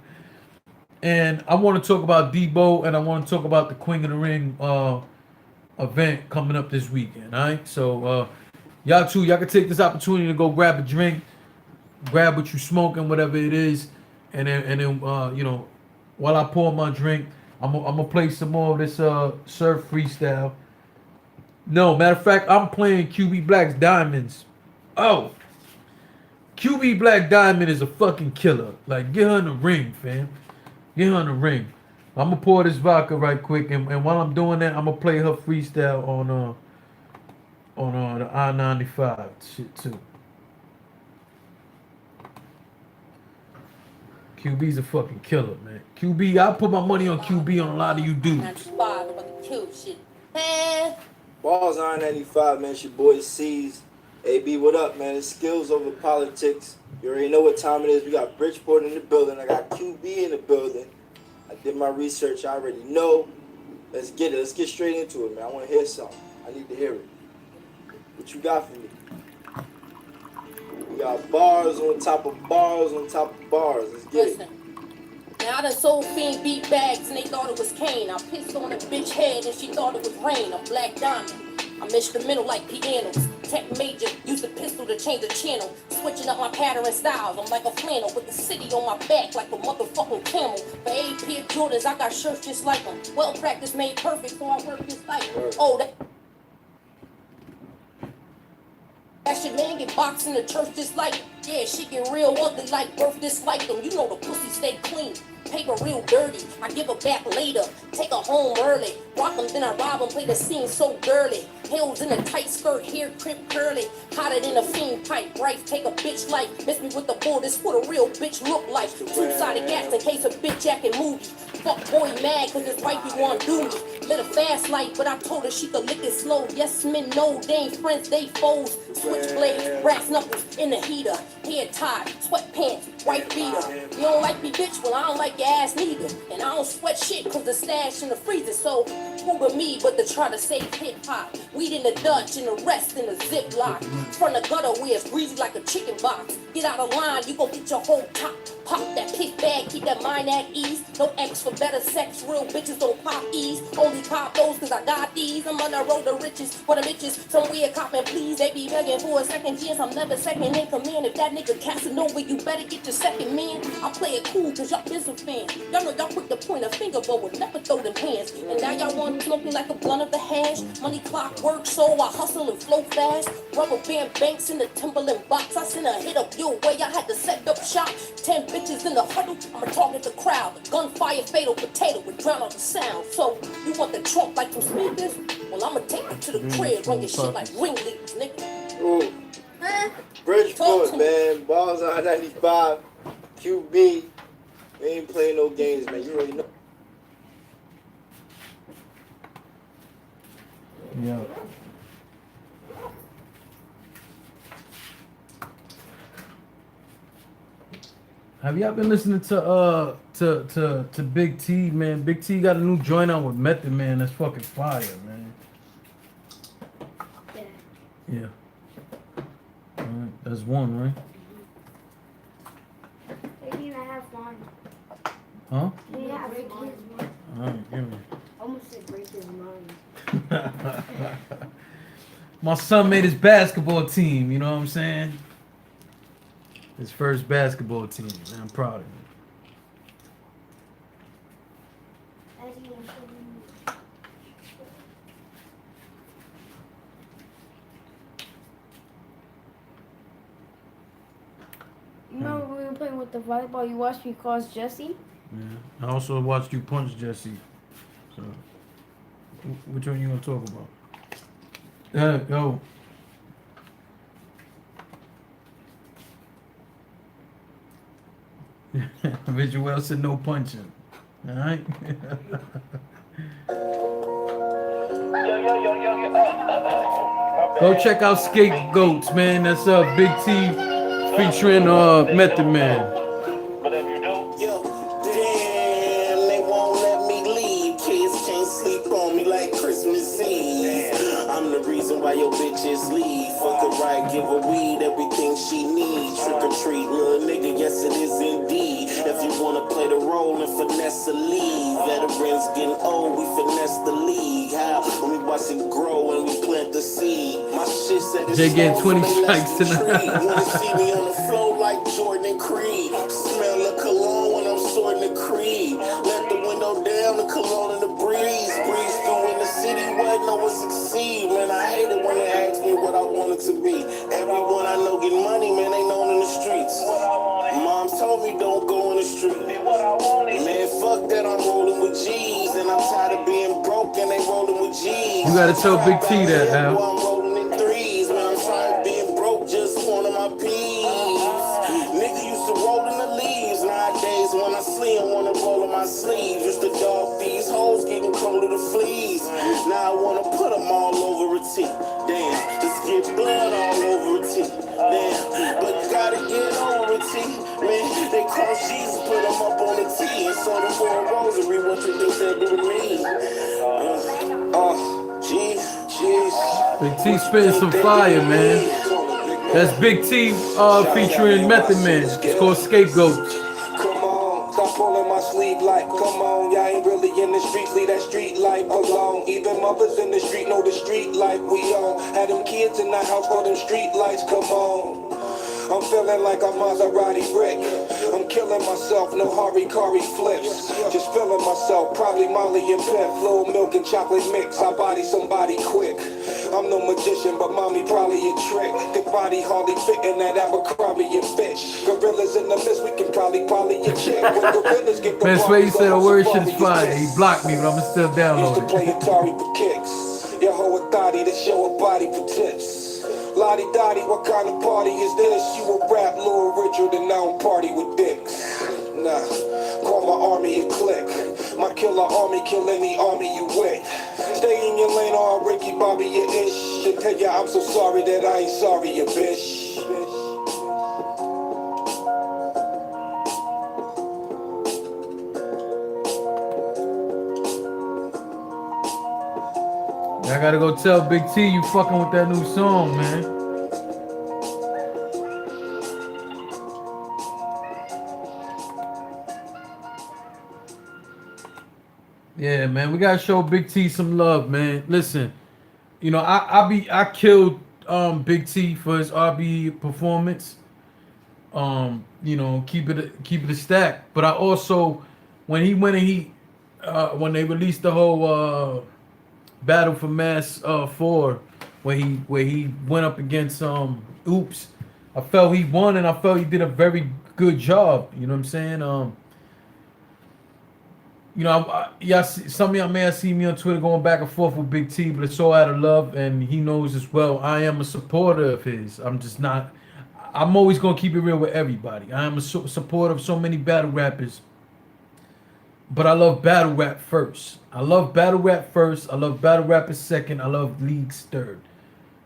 And I want to talk about Debo, and I want to talk about the Queen of the Ring event coming up this weekend. All right, so y'all can take this opportunity to go grab a drink, grab what you smoking, whatever it is, and then you know, while I pour my drink, I'm gonna play some more of this surf freestyle. No, matter of fact, I'm playing QB Black's Diamonds. Oh, QB Black Diamond is a fucking killer. Like, get her in the ring, fam. Get her in the ring. I'm gonna pour this vodka right quick, and while I'm doing that, I'm gonna play her freestyle on the I-95 shit too. QB's a fucking killer, man. QB, I put my money on QB on a lot of you dudes. 95 about the kill shit. Man. Balls I-95, man. It's your boy C's. AB, what up, man? It's skills over politics. You already know what time it is. We got Bridgeport in the building. I got QB in the building. I did my research. I already know. Let's get it. Let's get straight into it, man. I want to hear something. I need to hear it. What you got for me? We got bars on top of bars on top of bars. Let's get it. Now I done sold fiend beat bags and they thought it was cane. I pissed on a bitch head and she thought it was rain. A black diamond. I'm instrumental like pianos. Tech major, use the pistol to change the channel. Switching up my pattern and styles. I'm like a flannel with the city on my back like a motherfucking camel. For AP Jordans, I got shirts just like them. Well practice made perfect, so I work just like them. Oh, that shit, man, get boxed in the church just like it. Yeah, she get real ugly like birth just like them. You know the pussy stay clean. Paper real dirty. I give her back later. Take her home early. Rock them, then I rob them. Play the scene so girly. Hills in a tight skirt, hair crib curly. Hotter than a fiend pipe. Right, take a bitch like. Miss me with the bull. This what a real bitch look like. Two-sided gas in case a bitch acting moody. Fuck boy mad cause his wifey want do me. Lit a fast light, but I told her she could lick it slow. Yes men no, they ain't friends, they foes. Switchblades, brass knuckles in the heater. Hair tied, sweatpants, white beater. You don't like me, bitch? Well, I don't like your ass neither. And I don't sweat shit cause the stash in the freezer. So Who but me but to try to save hip-hop? Weed in the Dutch and the rest in the Ziploc. From the gutter where it's greasy like a chicken box. Get out of line, you gon' get your whole top. Pop that kick bag, keep that mind at ease. No X for better sex, real bitches don't pop ease. Only pop those cause I got these. I'm on the road to riches, for the bitches. Somewhere copping please, they be begging for a second chance. I'm never second in command. If that nigga Casanova, you better get your second man. I play it cool cause y'all is a fan. Y'all know y'all quick to point a finger but would never throw them hands. And now y'all want smoking like a blunt of the hash. Money clock work so I hustle and flow fast. Rubber band banks in the Timberland box. I sent a hit up your way, I had to set up shop. 10 bitches in the huddle, I'ma target the crowd. Gunfire, fatal potato, would drown out the sound. So, you want the trunk like some speakers? Well, I'ma take you to the crib, run your shit like ringleaders, nigga. Ooh. Bridgeport, man. Balls on 95. QB. We ain't playing no games, man. You already know. Yeah. Have y'all been listening to Big T, man? Big T got a new joint out with Method Man. That's fucking fire, man. Yeah. All right, that's one, right? Maybe I have one. Huh? Maybe I have one. All right, give me. Almost said break his mind. My son made his basketball team, you know what I'm saying? His first basketball team, man. I'm proud of him. As he was You remember when we were playing with the volleyball? You watched me cross Jesse? Yeah. I also watched you punch Jesse. So, which one you gonna talk about? Yo. Visual said no punching. All right. Go check out Scapegoats, man. That's Big T featuring Method Man. Yo, damn, they won't let me leave. Kids can't sleep on me like Christmas Eve. I'm the reason why your bitches leave. Fuck a ride, give her weed, everything she needs. Trick or treat, little nigga, yes it is indeed. If you wanna play the role and finesse the league, veterans getting old, we finesse the league. How? When we watch it grow and we plant the seed. My shit said it's They getting slow, 20 so they strikes less than tonight. tree. Wanna see me on the floor like Jordan and Creed. Smell of cologne when I'm sorting the creed. Let the window down, the cologne in the breeze. Breeze through in the city, where no one succeed. Man, I hate it when they ask me what I wanted to be. Everyone I know get money, man, they known in the streets. Mom told me don't go in the street. Man, fuck that, I'm rolling with G's. And I'm tired of being broke and they rolling with G's. You gotta tell Big T that, Al. I'm rolling in threes. Man, I'm tired of being broke, just one of my peas. Nigga used to roll in the leaves. Nowadays, when I sleep, I wanna roll in my sleeves. Used to dog these hoes, getting cold to the fleas. Now I wanna put them all over a tee. Damn, just get blood all over a tee. Damn, but gotta get over a tee. Man, they call Jesus, put them up on the tee. And so the for a rosary, what you think they do to me? Jeez. Big T spitting some fire, man. That's Big T featuring Method Man. It's called Scapegoats. Come on, stop pulling my sleeve like, come on, y'all ain't really in the streets, leave that street life alone. Even mothers in the street know the street life we on. Had them kids in the house for them street lights, come on. I'm feeling like a Maserati brick. I'm killing myself, no Harikari flips. Just feeling myself, probably Molly and Pep. Little milk and chocolate mix, I body somebody quick. I'm no magician, but mommy probably a trick. Thick body hardly fitting that Abercrombie and Fitch. Gorillas in the mist, we can probably a chick. When gorillas get the Best way he said a word shit is fire. fire. He blocked me, but I'm still Used to downloading. play Atari for kicks. Your whole authority to show a body for tips. Lottie Dottie, what kind of party is this? You a rap Lil Richard and I don't party with dicks. Nah, call my army a click. My killer army kill any army you with. Stay in your lane or I'll Ricky Bobby your ish. And tell ya I'm so sorry that I ain't sorry, you bitch. I gotta go tell Big T you fucking with that new song, man. Yeah, man, we gotta show Big T some love, man. Listen, you know, I killed Big T for his RB performance. You know, keep it a stack. But I also, when he went and when they released the whole Battle for Mass 4, where he went up against Oops, I felt he won and I felt he did a very good job. You know what I'm saying? You know, some of y'all may have seen me on Twitter going back and forth with Big T, but it's all out of love, and he knows as well. I am a supporter of his. I'm just not. I'm always gonna keep it real with everybody. I am a supporter of so many battle rappers, but I love battle rap first. I love battle rap first. I love battle rappers second. I love leagues third.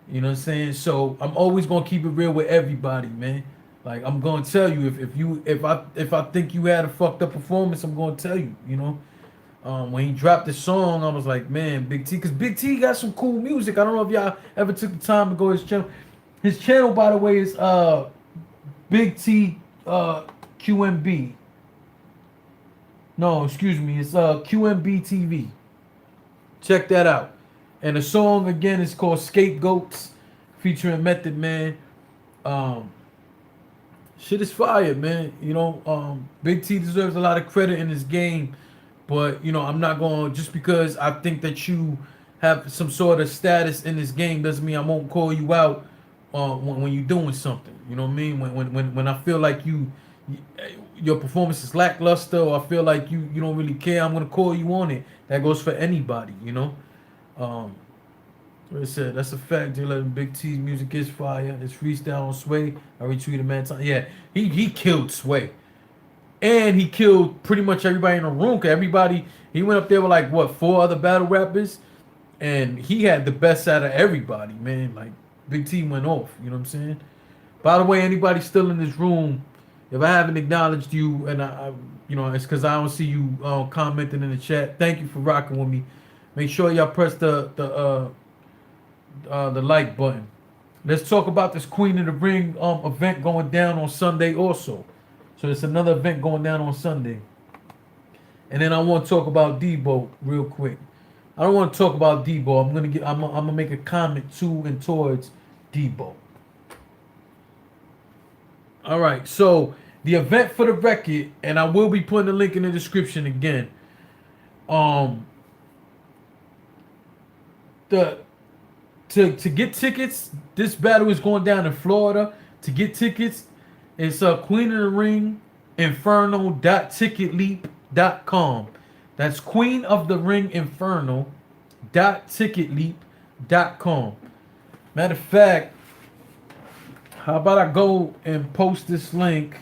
You know what I'm saying? So I'm always gonna keep it real with everybody, man. Like I'm gonna tell you if I think you had a fucked up performance, I'm gonna tell you. You know, when he dropped the song, I was like, man, Big T, because Big T got some cool music. I don't know if y'all ever took the time to go to his channel. His channel, by the way, is Big T QMB. No, excuse me, it's QMB TV. Check that out. And the song again is called Scapegoats, featuring Method Man. Shit is fire, man. You know, Big T deserves a lot of credit in this game, but you know, I'm not going just because I think that you have some sort of status in this game doesn't mean I won't call you out when you're doing something. You know what I mean? When I feel like your performance is lackluster, or I feel like you don't really care, I'm gonna call you on it. That goes for anybody, you know. Like I said, that's a fact. J11 Big T's music is fire. It's freestyle on Sway. I retweeted man time. Yeah, he killed Sway, and he killed pretty much everybody in the room. Cause everybody, he went up there with like what 4 other battle rappers, and he had the best out of everybody, man. Like Big T went off. You know what I'm saying? By the way, anybody still in this room, if I haven't acknowledged you, and I you know, it's because I don't see you commenting in the chat. Thank you for rocking with me. Make sure y'all press the like button. Let's talk about this Queen of the Ring event going down on Sunday also. So there's another event going down on Sunday. And then I want to talk about Debo real quick. I don't want to talk about Debo. I'm gonna make a comment to and towards Debo. All right, so the event for the record, and I will be putting the link in the description again. To get tickets, this battle is going down in Florida. To get tickets, it's Queen of the Ring Inferno.ticketleap.com. That's Queen of the Ring Inferno.ticketleap.com. Matter of fact, how about I go and post this link?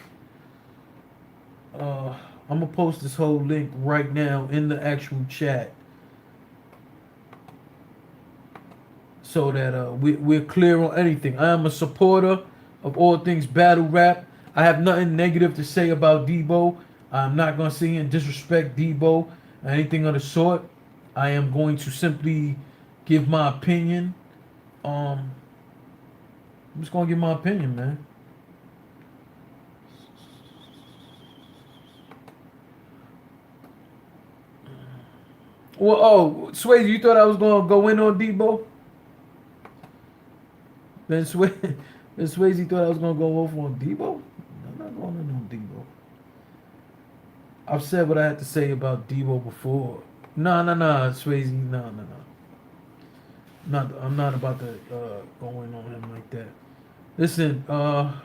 I'm gonna post this whole link right now in the actual chat, so that we're clear on anything. I am a supporter of all things battle rap. I have nothing negative to say about Debo. I'm not going to sit here and disrespect Debo or anything of the sort. I am going to simply give my opinion. I'm just going to give my opinion, man. Well, Swayze, you thought I was going to go in on Debo? Then Swayze thought I was going to go off on Debo? I'm not going in on Debo. I've said what I had to say about Debo before. No, Swayze, no. I'm not about to go in on him like that. Listen, I'm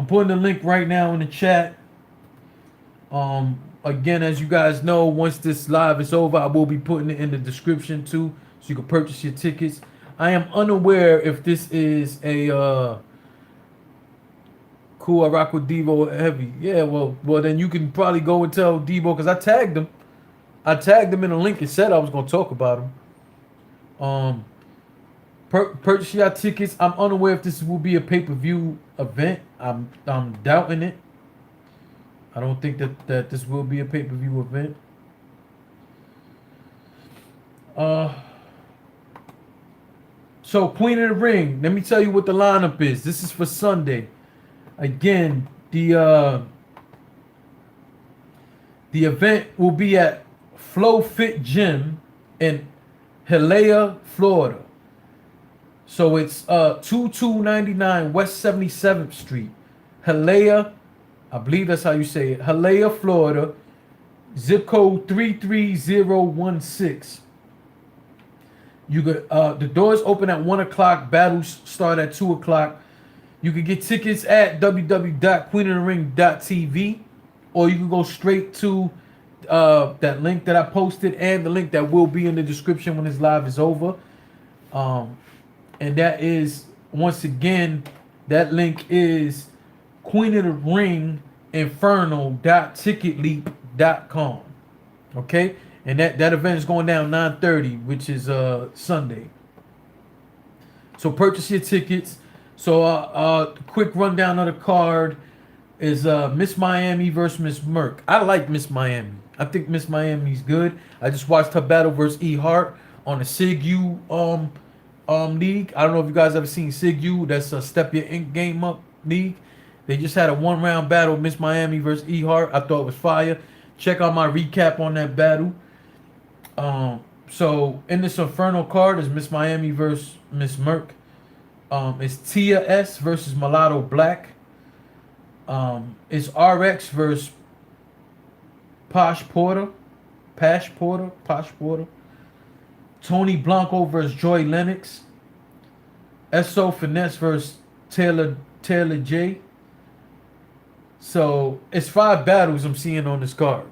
putting the link right now in the chat. Again, as you guys know, once this live is over, I will be putting it in the description too, so you can purchase your tickets. I am unaware if this is a cool. I rock with Debo heavy. Yeah, well, then you can probably go and tell Debo, because I tagged him. I tagged him in a link and said I was gonna talk about him. Purchase your tickets. I'm unaware if this will be a pay-per-view event. I'm doubting it. I don't think that this will be a pay-per-view event. So Queen of the Ring. Let me tell you what the lineup is. This is for Sunday. Again, the event will be at Flow Fit Gym in Hialeah, Florida. So it's 2299 West 77th Street, Hialeah. I believe that's how you say it. Hialeah, Florida. Zip code 33016. You could the doors open at 1 o'clock. Battles start at 2 o'clock. You can get tickets at www.queenofthering.tv, or you can go straight to that link that I posted and the link that will be in the description when this live is over. And that is, once again, that link is Queen of the Ring Inferno.ticketleap.com. Okay? And that event is going down 9:30, which is Sunday. So purchase your tickets. So quick rundown of the card is Miss Miami versus Miss Merck. I like Miss Miami. I think Miss Miami's good. I just watched her battle versus E Hart on the Sig U league. I don't know if you guys ever seen Sig U. That's a Step Your Ink Game Up league. They just had a 1-round battle, Miss Miami versus E Hart. I thought it was fire. Check out my recap on that battle. So in this Inferno card is Miss Miami versus Miss Merck. It's Tia S versus Mulatto Black. It's RX versus Posh Porter. Tony Blanco versus Joy Lennox. SO Finesse versus Taylor J. So it's 5 battles I'm seeing on this card.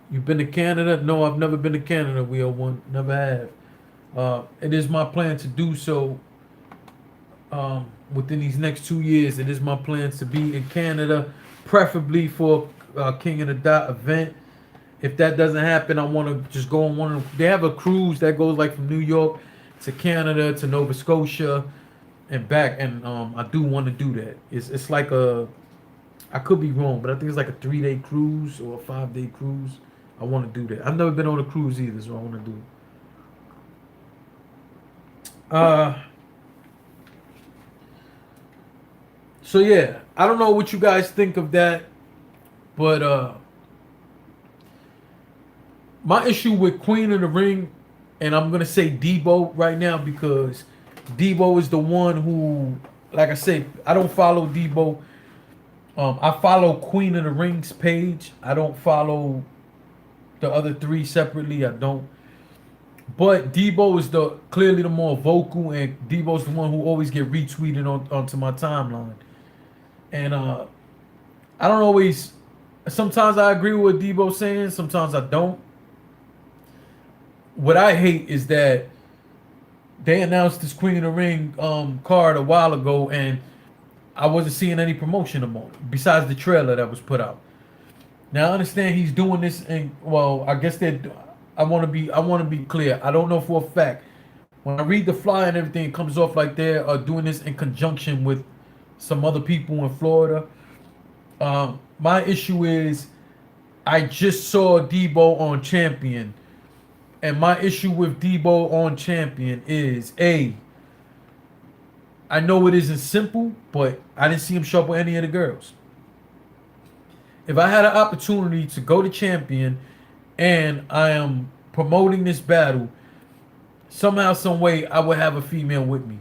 You've been to Canada? No, I've never been to Canada. We are one, never have. It is my plan to do so within these next 2 years. It is my plan to be in Canada, preferably for King of the Dot event. If that doesn't happen, I want to just go on one of them. They have a cruise that goes like from New York to Canada to Nova Scotia and back, and I do want to do that. It's like I could be wrong, but I think it's like a 3-day cruise or a 5-day cruise. I want to do that. I've never been on a cruise either, so I want to do it. So yeah, I don't know what you guys think of that, but my issue with Queen of the Ring, and I'm gonna say Debo right now because Debo is the one who, like I said, I don't follow Debo. I follow Queen of the Ring's page. I don't follow the other 3 separately. I don't. But Debo is clearly the more vocal, and Debo's the one who always get retweeted onto my timeline. And I don't always. Sometimes I agree with what Debo's saying. Sometimes I don't. What I hate is that they announced this Queen of the Ring card a while ago, and I wasn't seeing any promotion about it besides the trailer that was put out. Now I understand he's doing this, and well, I guess that I want to be clear. I don't know for a fact. When I read the flyer and everything, it comes off like they're doing this in conjunction with some other people in Florida. My issue is I just saw Debo on Champion, and my issue with Debo on Champion is I know it isn't simple, but I didn't see him show up with any of the girls. If I had an opportunity to go to Champion and I am promoting this battle, somehow, some way, I would have a female with me.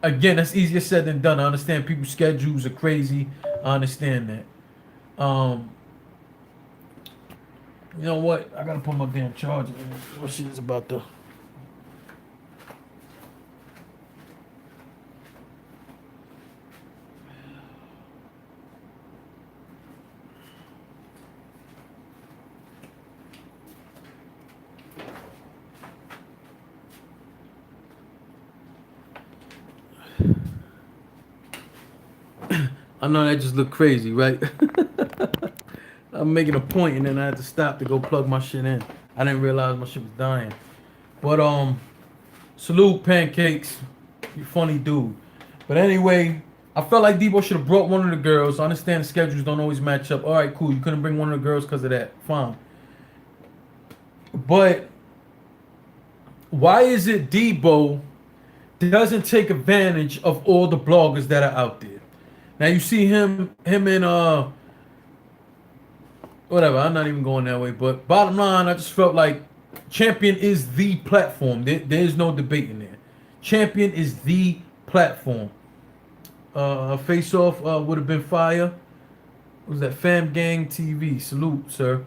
Again, that's easier said than done. I understand people's schedules are crazy. I understand that. You know what? I gotta put my damn charger in. What shit is about to. I know that just looked crazy, right? I'm making a point and then I had to stop to go plug my shit in. I didn't realize my shit was dying. But salute Pancakes. You funny dude. But anyway, I felt like Debo should have brought one of the girls. I understand the schedules don't always match up. Alright, cool. You couldn't bring one of the girls because of that. Fine. But why is it Debo doesn't take advantage of all the bloggers that are out there? Now you see him and whatever. I'm not even going that way. But bottom line, I just felt like Champion is the platform. There is no debate in there. Champion is the platform. Face Off would have been fire. What was that? Fam Gang TV. Salute, sir.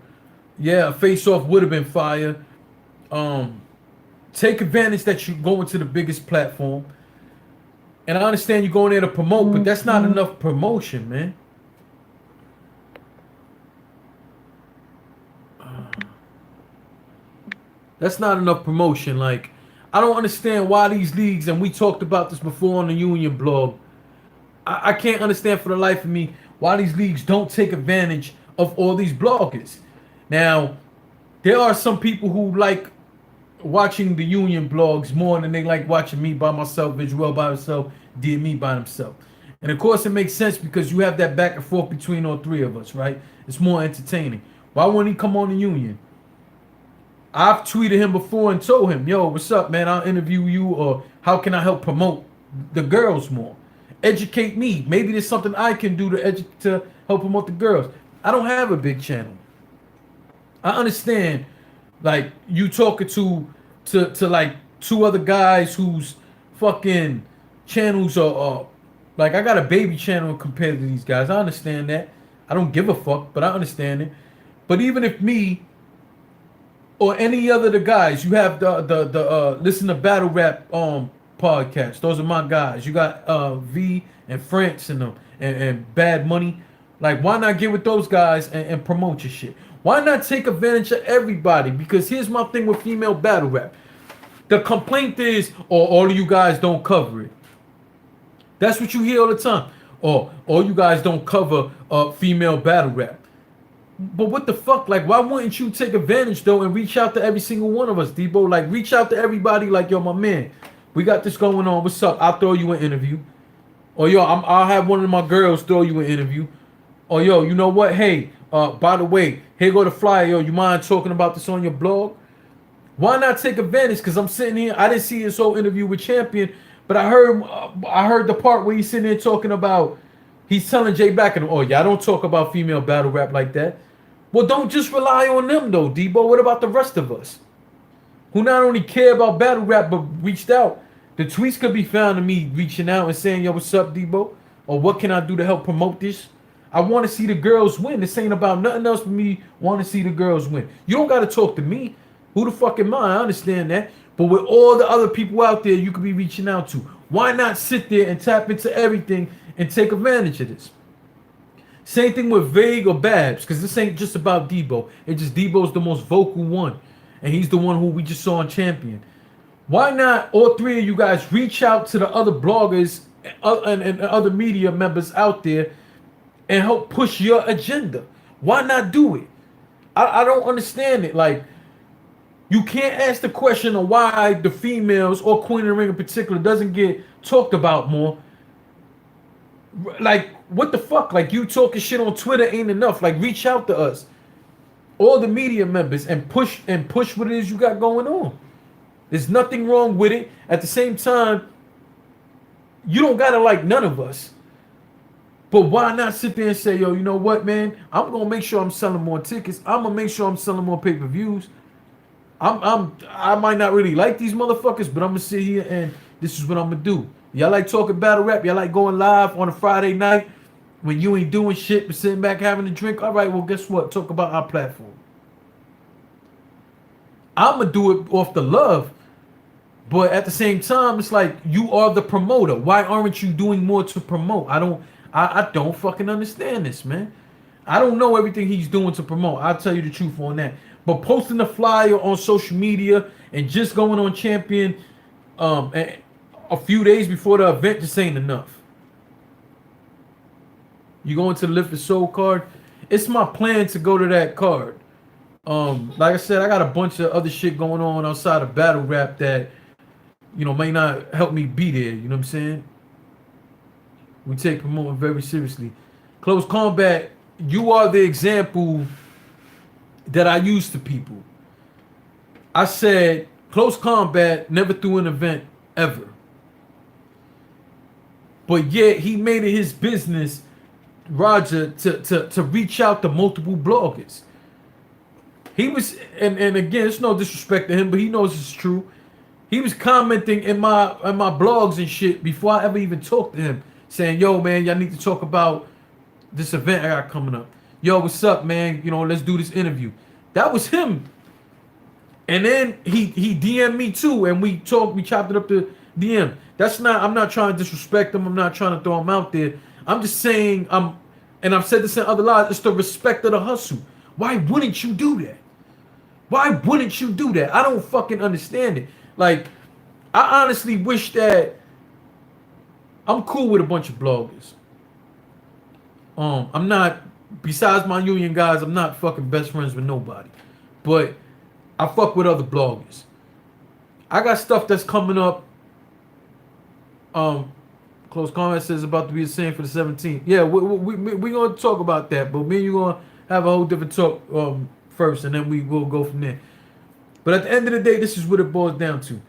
Yeah, Face Off would have been fire. Take advantage that you're going to the biggest platform. And I understand you're going there to promote, but that's not enough promotion, man. That's not enough promotion. Like, I don't understand why these leagues, and we talked about this before on the Union blog. I can't understand for the life of me why these leagues don't take advantage of all these bloggers. Now, there are some people who like watching the Union blogs more than they like watching me by myself, Visual by himself, Did Me by himself. And of course, it makes sense because you have that back and forth between all three of us, right? It's more entertaining. Why wouldn't he come on the Union? I've tweeted him before and told him, yo, what's up, man? I'll interview you, or how can I help promote the girls more? Educate me. Maybe there's something I can do to help promote the girls. I don't have a big channel. I understand, like, you talking to like two other guys whose fucking channels are like, I got a baby channel compared to these guys. I understand that. I don't give a fuck, but I understand it. But even if me or any other the guys, you have the listen to battle rap podcast. Those are my guys. You got V and France and them and Bad Money. Like, why not get with those guys and promote your shit? Why not take advantage of everybody? Because here's my thing with female battle rap. The complaint is, or all of you guys don't cover it. That's what you hear all the time. Or all you guys don't cover female battle rap. But what the fuck? Like, why wouldn't you take advantage, though, and reach out to every single one of us, Debo? Like, reach out to everybody like, yo, my man, we got this going on. What's up? I'll throw you an interview. Or, yo, I'll have one of my girls throw you an interview. Or, yo, you know what? Hey, by the way, here go the flyer. Yo, you mind talking about this on your blog? Why not take advantage? Because I'm sitting here. I didn't see his whole interview with Champion, but I heard the part where he's sitting there talking about, he's telling Jay Black and, oh, yeah, I don't talk about female battle rap like that. Well, don't just rely on them, though, Debo. What about the rest of us who not only care about battle rap but reached out? The tweets could be found to me reaching out and saying, yo, what's up, Debo? Or what can I do to help promote this? I want to see the girls win. This ain't about nothing else but me want to see the girls win. You don't got to talk to me. Who the fuck am I? I understand that. But with all the other people out there you could be reaching out to, why not sit there and tap into everything and take advantage of this? Same thing with Vague or Babs, because this ain't just about Debo. It's just Debo's the most vocal one. And he's the one who we just saw on Champion. Why not all three of you guys reach out to the other bloggers and other media members out there and help push your agenda? Why not do it? I don't understand it. Like, you can't ask the question of why the females, or Queen of the Ring in particular, doesn't get talked about more. Like, what the fuck? Like, you talking shit on Twitter ain't enough. Like, reach out to us, all the media members, and push what it is you got going on. There's nothing wrong with it. At the same time, you don't gotta like none of us. But why not sit there and say, yo, you know what, man? I'm gonna make sure I'm selling more tickets. I'm gonna make sure I'm selling more pay-per-views. I might not really like these motherfuckers, but I'm gonna sit here and this is what I'm gonna do. Y'all like talking battle rap? Y'all like going live on a Friday night when you ain't doing shit but sitting back having a drink? All right, well, guess what? Talk about our platform. I'm gonna do it off the love, but at the same time, it's like, you are the promoter. Why aren't you doing more to promote? I don't fucking understand this, man. I don't know everything he's doing to promote. I'll tell you the truth on that. But posting the flyer on social media and just going on Champion a few days before the event just ain't enough. You going to the Lift the Soul card? It's my plan to go to that card. Like I said, I got a bunch of other shit going on outside of battle rap that, you know, may not help me be there. You know what I'm saying? We take promoting very seriously. Close Combat, you are the example that I use to people. I said Close Combat never threw an event ever. But yet he made it his business, Roger, to reach out to multiple bloggers. He was, and again, it's no disrespect to him, but he knows it's true. He was commenting in my blogs and shit before I ever even talked to him, saying, "Yo, man, y'all need to talk about this event I got coming up. Yo, what's up, man? You know, let's do this interview." That was him. And then he DM'd me too, and we talked, we chopped it up to DM. I'm not trying to disrespect him. I'm not trying to throw him out there. I'm just saying, and I've said this in other lives, it's the respect of the hustle. Why wouldn't you do that? Why wouldn't you do that? I don't fucking understand it. Like, I honestly wish that I'm cool with a bunch of bloggers. I'm not, besides my union guys, I'm not fucking best friends with nobody. But I fuck with other bloggers. I got stuff that's coming up. Close comment says about to be the same for the 17th. Yeah, we gonna talk about that, but me and you gonna have a whole different talk first, and then we will go from there. But at the end of the day, this is what it boils down to.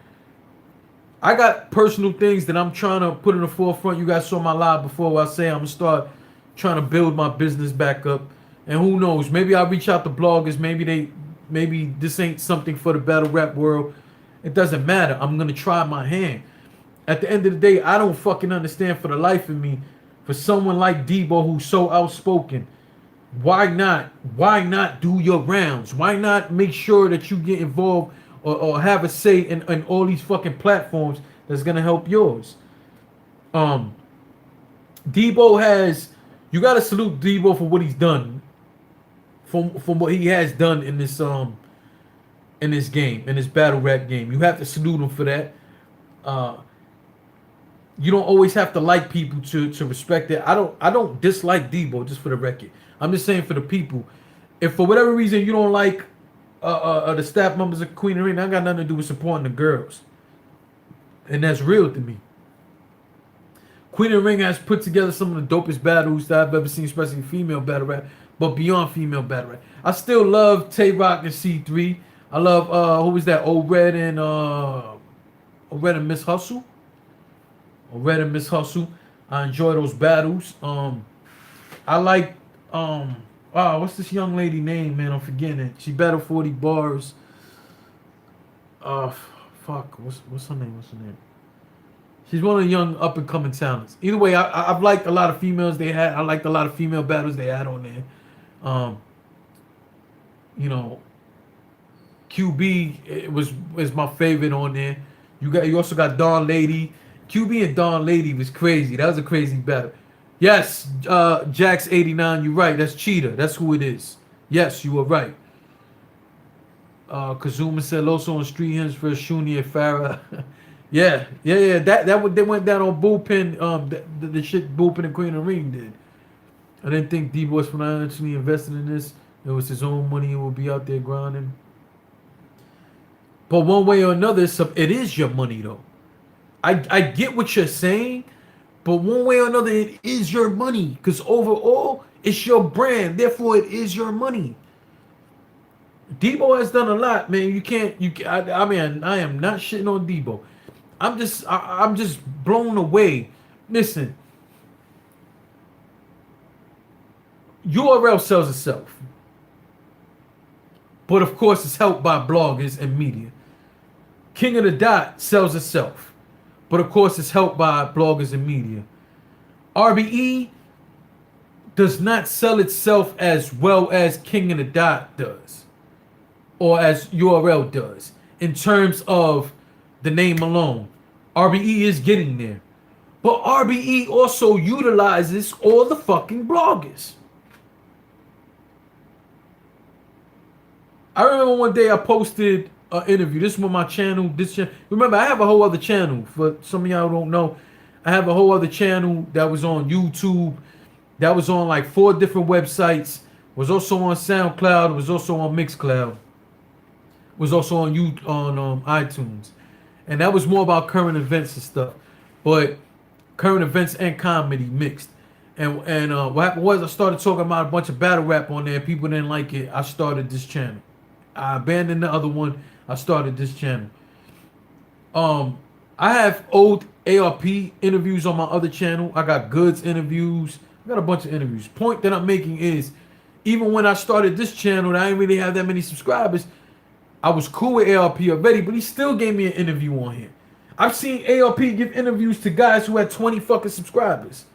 I got personal things that I'm trying to put in the forefront. You guys saw my live before where I say I'm gonna start trying to build my business back up. And who knows? Maybe I'll reach out to bloggers. Maybe this ain't something for the battle rap world. It doesn't matter. I'm gonna try my hand. At the end of the day, I don't fucking understand for the life of me, for someone like Debo who's so outspoken, why not do your rounds? Why not make sure that you get involved or have a say in all these fucking platforms that's gonna help yours? Debo has, you gotta salute Debo for what he's done. From what he has done in this game, in this battle rap game. You have to salute him for that. You don't always have to like people to respect it. I don't dislike Debo, just for the record. I'm just saying for the people. If for whatever reason you don't like the staff members of Queen of Ring, that got nothing to do with supporting the girls. And that's real to me. Queen of Ring has put together some of the dopest battles that I've ever seen, especially female battle rap, but beyond female battle rap. I still love Tay Rock and C3. I love who was that? Red and Miss Hustle. Red and Miss Hustle. I enjoy those battles. I like what's this young lady name, man? I'm forgetting it. She battled 40 bars. Fuck. What's her name? She's one of the young up and coming talents. Either way, I've liked a lot of females they had. I liked a lot of female battles they had on there. You know, QB was my favorite on there. You also got Dawn Lady. QB and Dawn Lady was crazy. That was a crazy battle. Yes, Jax 89, you're right. That's Cheetah. That's who it is. Yes, you were right. Kazuma said Loso on Street Hymns for Shuni and Farah. yeah. They went down on Bullpen. The shit Bullpen and Queen of Ring did. I didn't think D was financially invested in this. It was his own money. It would be out there grinding. But one way or another, it is your money though. I get what you're saying, but one way or another, it is your money. Because overall, it's your brand. Therefore, it is your money. Debo has done a lot, man. I mean, I am not shitting on Debo. I'm just blown away. Listen, URL sells itself. But of course, it's helped by bloggers and media. King of the Dot sells itself. But of course, it's helped by bloggers and media. RBE does not sell itself as well as King of the Dot does. Or as URL does. In terms of the name alone. RBE is getting there. But RBE also utilizes all the fucking bloggers. I remember one day I posted an interview. This was my channel. Remember, I have a whole other channel. For some of y'all who don't know, I have a whole other channel that was on YouTube. That was on like 4 different websites. Was also on SoundCloud. Was also on Mixcloud. Was also on iTunes. And that was more about current events and stuff. But current events and comedy mixed. And what happened was I started talking about a bunch of battle rap on there. People didn't like it. I started this channel. I abandoned the other one. I started this channel. I have old ARP interviews on my other channel. I got Goods interviews. I got a bunch of interviews. Point that I'm making is, even when I started this channel, I didn't really have that many subscribers. I was cool with ARP already, but he still gave me an interview on here. I've seen ARP give interviews to guys who had 20 fucking subscribers.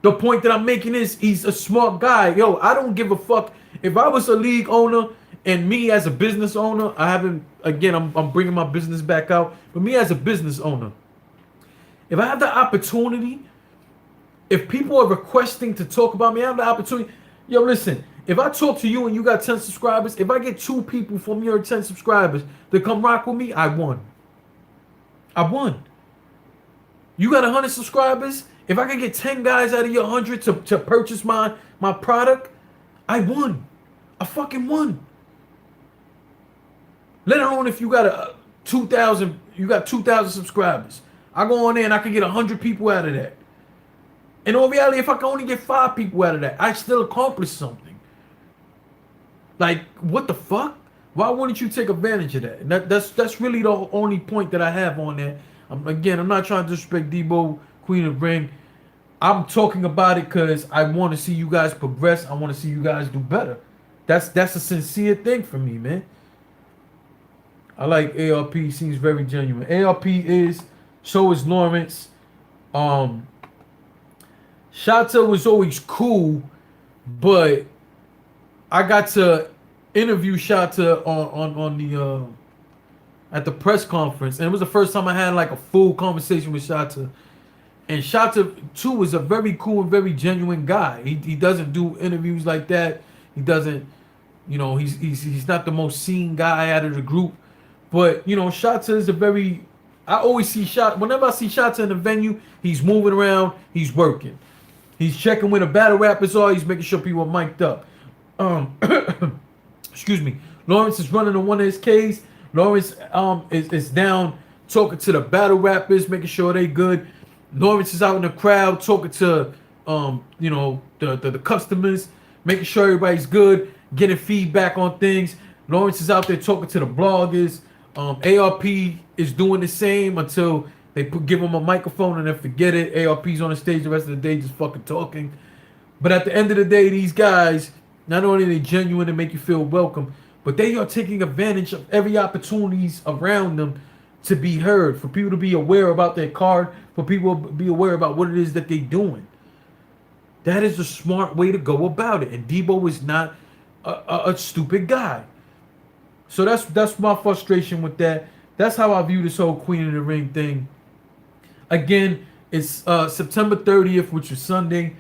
The point that I'm making is, he's a smart guy. Yo, I don't give a fuck. If I was a league owner and me as a business owner, I'm bringing my business back out. But me as a business owner, if I have the opportunity, if people are requesting to talk about me, I have the opportunity. Yo, listen, if I talk to you and you got 10 subscribers, if I get 2 people from your 10 subscribers to come rock with me, I won. I won. You got 100 subscribers. If I can get 10 guys out of your 100 to purchase my product, I won. I fucking won. Let alone if you got 2,000 subscribers. I go on there and I can get 100 people out of that. In all reality, if I can only get 5 people out of that, I still accomplished something. Like, what the fuck? Why wouldn't you take advantage of that? And that's really the only point that I have on that. I'm not trying to disrespect Debo, Queen of the Ring. I'm talking about it because I want to see you guys progress. I want to see you guys do better. That's a sincere thing for me, man. I like ARP. Seems very genuine. ARP is, so is Lawrence. Shata was always cool, but I got to interview Shata on the at the press conference, and it was the first time I had like a full conversation with Shata. And Shata too is a very cool and very genuine guy. He doesn't do interviews like that. He doesn't, he's not the most seen guy out of the group. But Shata is I always see Shata. Whenever I see Shata in the venue, he's moving around, he's working. He's checking where the battle rappers are, he's making sure people are mic'd up. Excuse me. Lawrence is running on one of his Ks. Lawrence is down talking to the battle rappers, making sure they good. Lawrence is out in the crowd talking to the customers, making sure everybody's good, getting feedback on things. Lawrence is out there talking to the bloggers. ARP is doing the same until they give him a microphone and then forget it. ARP's on the stage the rest of the day just fucking talking. But at the end of the day, these guys, not only are they genuine and make you feel welcome, but they are taking advantage of every opportunities around them to be heard, for people to be aware about their card, for people to be aware about what it is that they're doing. That is a smart way to go about it. And Debo is not a stupid guy. So that's my frustration with that. That's how I view this whole Queen of the Ring thing. Again, it's September 30th, which is Sunday.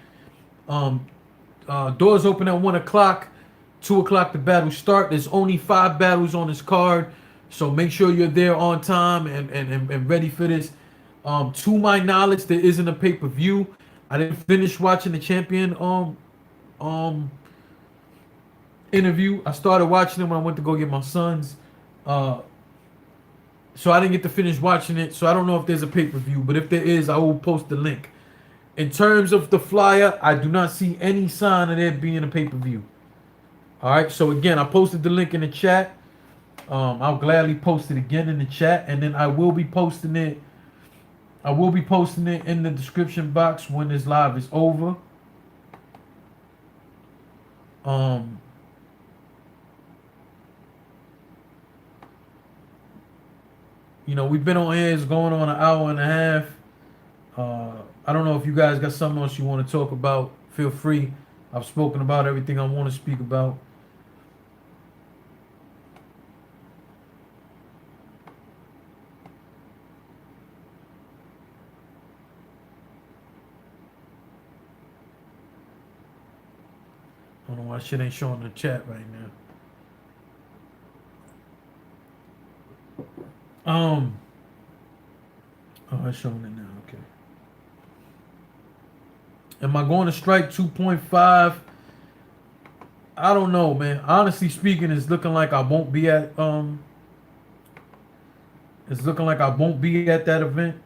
Doors open at 1 o'clock. 2 o'clock the battle start. There's only 5 battles on this card, so make sure you're there on time and ready for this. To my knowledge, there isn't a pay-per-view. I didn't finish watching the champion interview. I started watching it when I went to go get my sons. So I didn't get to finish watching it. So I don't know if there's a pay-per-view, but if there is, I will post the link. In terms of the flyer, I do not see any sign of there being a pay-per-view. All right, so again, I posted the link in the chat. I'll gladly post it again in the chat, and then I will be posting it. I will be posting it in the description box when this live is over. We've been on here. It's going on an hour and a half. I don't know if you guys got something else you want to talk about. Feel free. I've spoken about everything I want to speak about. I don't know why shit ain't showing in the chat right now. Oh, it's showing it now. Okay. Am I going to strike 2.5? I don't know, man. Honestly speaking, it's looking like I won't be at It's looking like I won't be at that event.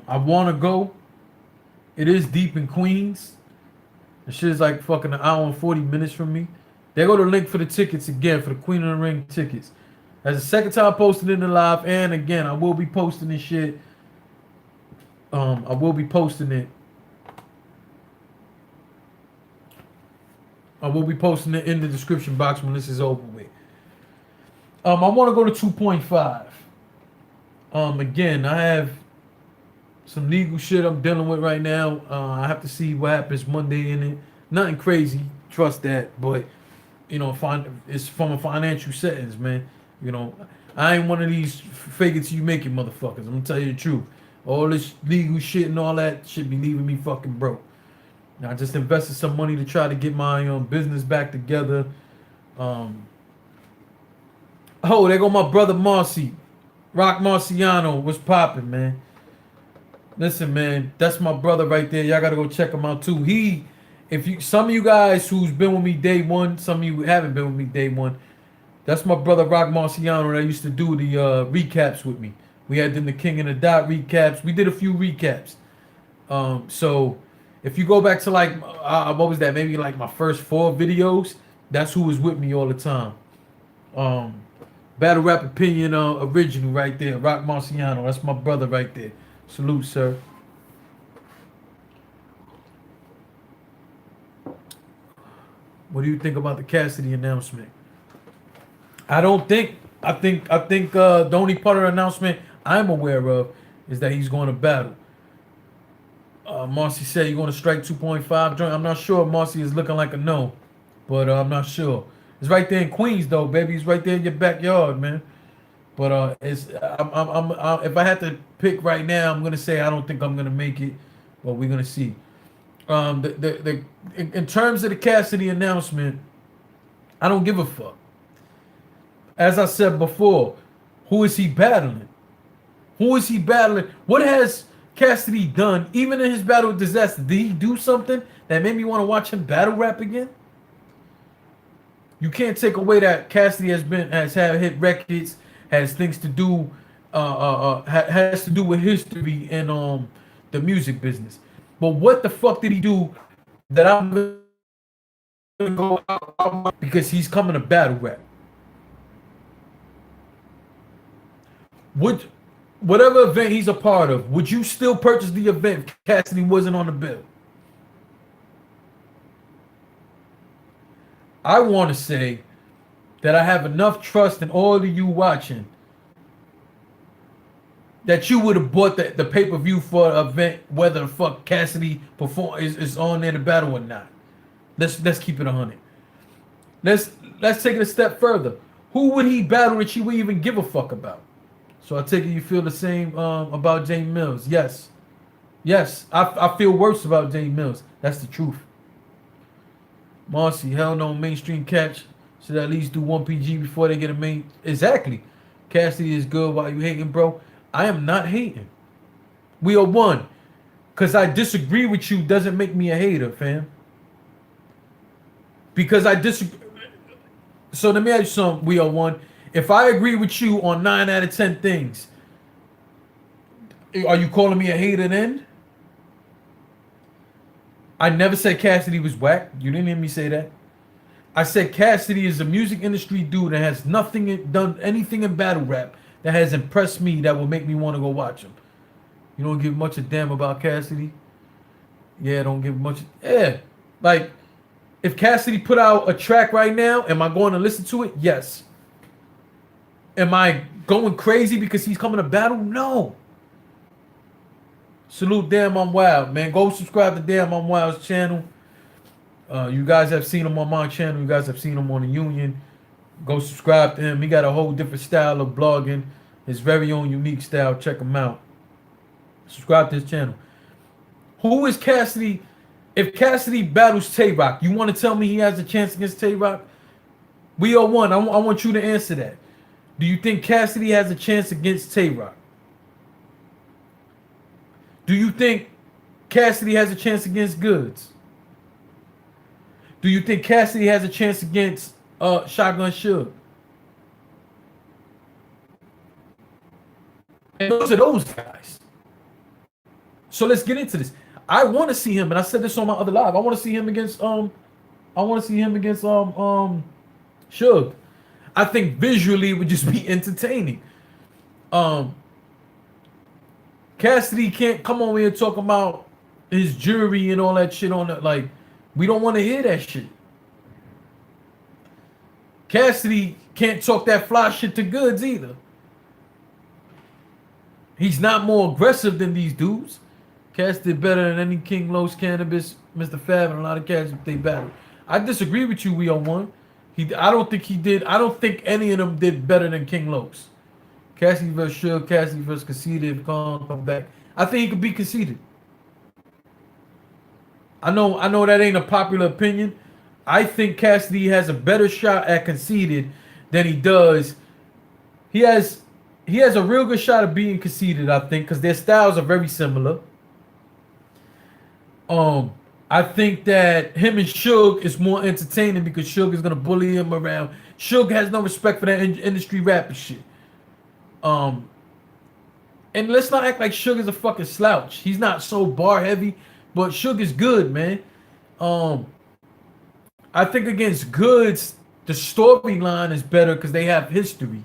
I want to go. It is deep in Queens. The shit is like fucking an hour and 40 minutes from me. There go the link for the tickets again, for the Queen of the Ring tickets. That's the second time posting in the live, and again, I will be posting this shit. I will be posting it. I will be posting it in the description box when this is over with. I want to go to 2.5. Again, I have some legal shit I'm dealing with right now. I have to see what happens Monday in it. Nothing crazy, trust that, but you know, it's from a financial settings, man. You know, I ain't one of these fake it till you make it motherfuckers. I'm gonna tell you the truth. All this legal shit and all that shit be leaving me fucking broke. Now, I just invested some money to try to get my business back together. Oh, there go my brother Marcy. Rock Marciano. What's poppin', man? Listen, man, that's my brother right there. Y'all gotta go check him out too. Some of you guys who's been with me day one, some of you haven't been with me day one. That's my brother Rock Marciano that used to do the recaps with me. We had them the King and the Dot recaps. We did a few recaps. So if you go back to like what was that? Maybe like my first 4 videos. That's who was with me all the time. Battle Rap Opinion original right there. Rock Marciano. That's my brother right there. Salute, sir. What do you think about the Cassidy announcement? I think the only part of the announcement I'm aware of is that he's going to battle. Marcy said you're going to strike 2.5 joint. I'm not sure. Marcy is looking like a no, but I'm not sure. It's right there in Queens though, baby. It's right there in your backyard, man. But if I had to pick right now, I'm gonna say I don't think I'm gonna make it, but we're gonna see. In terms of the Cassidy announcement, I don't give a fuck. As I said before, who is he battling? Who is he battling? What has Cassidy done? Even in his battle with Disaster, did he do something that made me want to watch him battle rap again? You can't take away that Cassidy has had hit records, has things to do, has to do with history and the music business. But what the fuck did he do that I'm gonna go out because he's coming to battle rap? Whatever event he's a part of, would you still purchase the event if Cassidy wasn't on the bill? I want to say that I have enough trust in all of you watching that you would have bought the pay-per-view for an event, whether the fuck Cassidy is on there to battle or not. Let's keep it 100. Let's take it a step further. Who would he battle that you would even give a fuck about? So I take it you feel the same about James Mills. Yes. I feel worse about James Mills. That's the truth. Marcy, hell no, mainstream catch should at least do 1 PG before they get a main. Exactly. Cassidy is good while you hating, bro. I am not hating. We are one. Because I disagree with you doesn't make me a hater, fam. Because I disagree. So let me ask you something. We are one. If I agree with you on 9 out of 10 things, are you calling me a hater then? I never said Cassidy was whack. You didn't hear me say that. I said Cassidy is a music industry dude that has done anything in battle rap that has impressed me that will make me want to go watch him. You don't give much a damn about Cassidy? Yeah, don't give much. Yeah. Like, if Cassidy put out a track right now, am I going to listen to it? Yes. Am I going crazy because he's coming to battle? No. Salute Damn I'm Wild, man. Go subscribe to Damn I'm Wild's channel. You guys have seen him on my channel. You guys have seen him on the Union. Go subscribe to him. He got a whole different style of blogging. His very own unique style. Check him out. Subscribe to his channel. Who is Cassidy? If Cassidy battles Tay-Rock, you want to tell me he has a chance against Tay-Rock? We are one. I want you to answer that. Do you think Cassidy has a chance against Tay-Rock? Do you think Cassidy has a chance against Goods? Do you think Cassidy has a chance against Shotgun Suge? And those are those guys. So let's get into this. I want to see him, and I said this on my other live. I want to see him against Suge. I think visually it would just be entertaining. Cassidy can't come over here talking about his jury and all that shit on it. Like, we don't want to hear that shit. Cassidy can't talk that fly shit to Goods either. He's not more aggressive than these dudes. Cass did better than any King Los, Cannabis, Mr. Fab, and a lot of cats if they battled. I disagree with you, we on one. I don't think he did. I don't think any of them did better than King Los. Cassidy versus Suge, Cassidy versus Cassidy if Khan come back. I think he could be conceded. I know that ain't a popular opinion. I think Cassidy has a better shot at conceded than he does. He has a real good shot of being conceded, I think, because their styles are very similar. I think that him and Suge is more entertaining because Suge is gonna bully him around. Suge has no respect for that industry rapper shit. And let's not act like Suge is a fucking slouch. He's not so bar heavy, but Suge is good, man. I think against Goods, the storyline is better because they have history.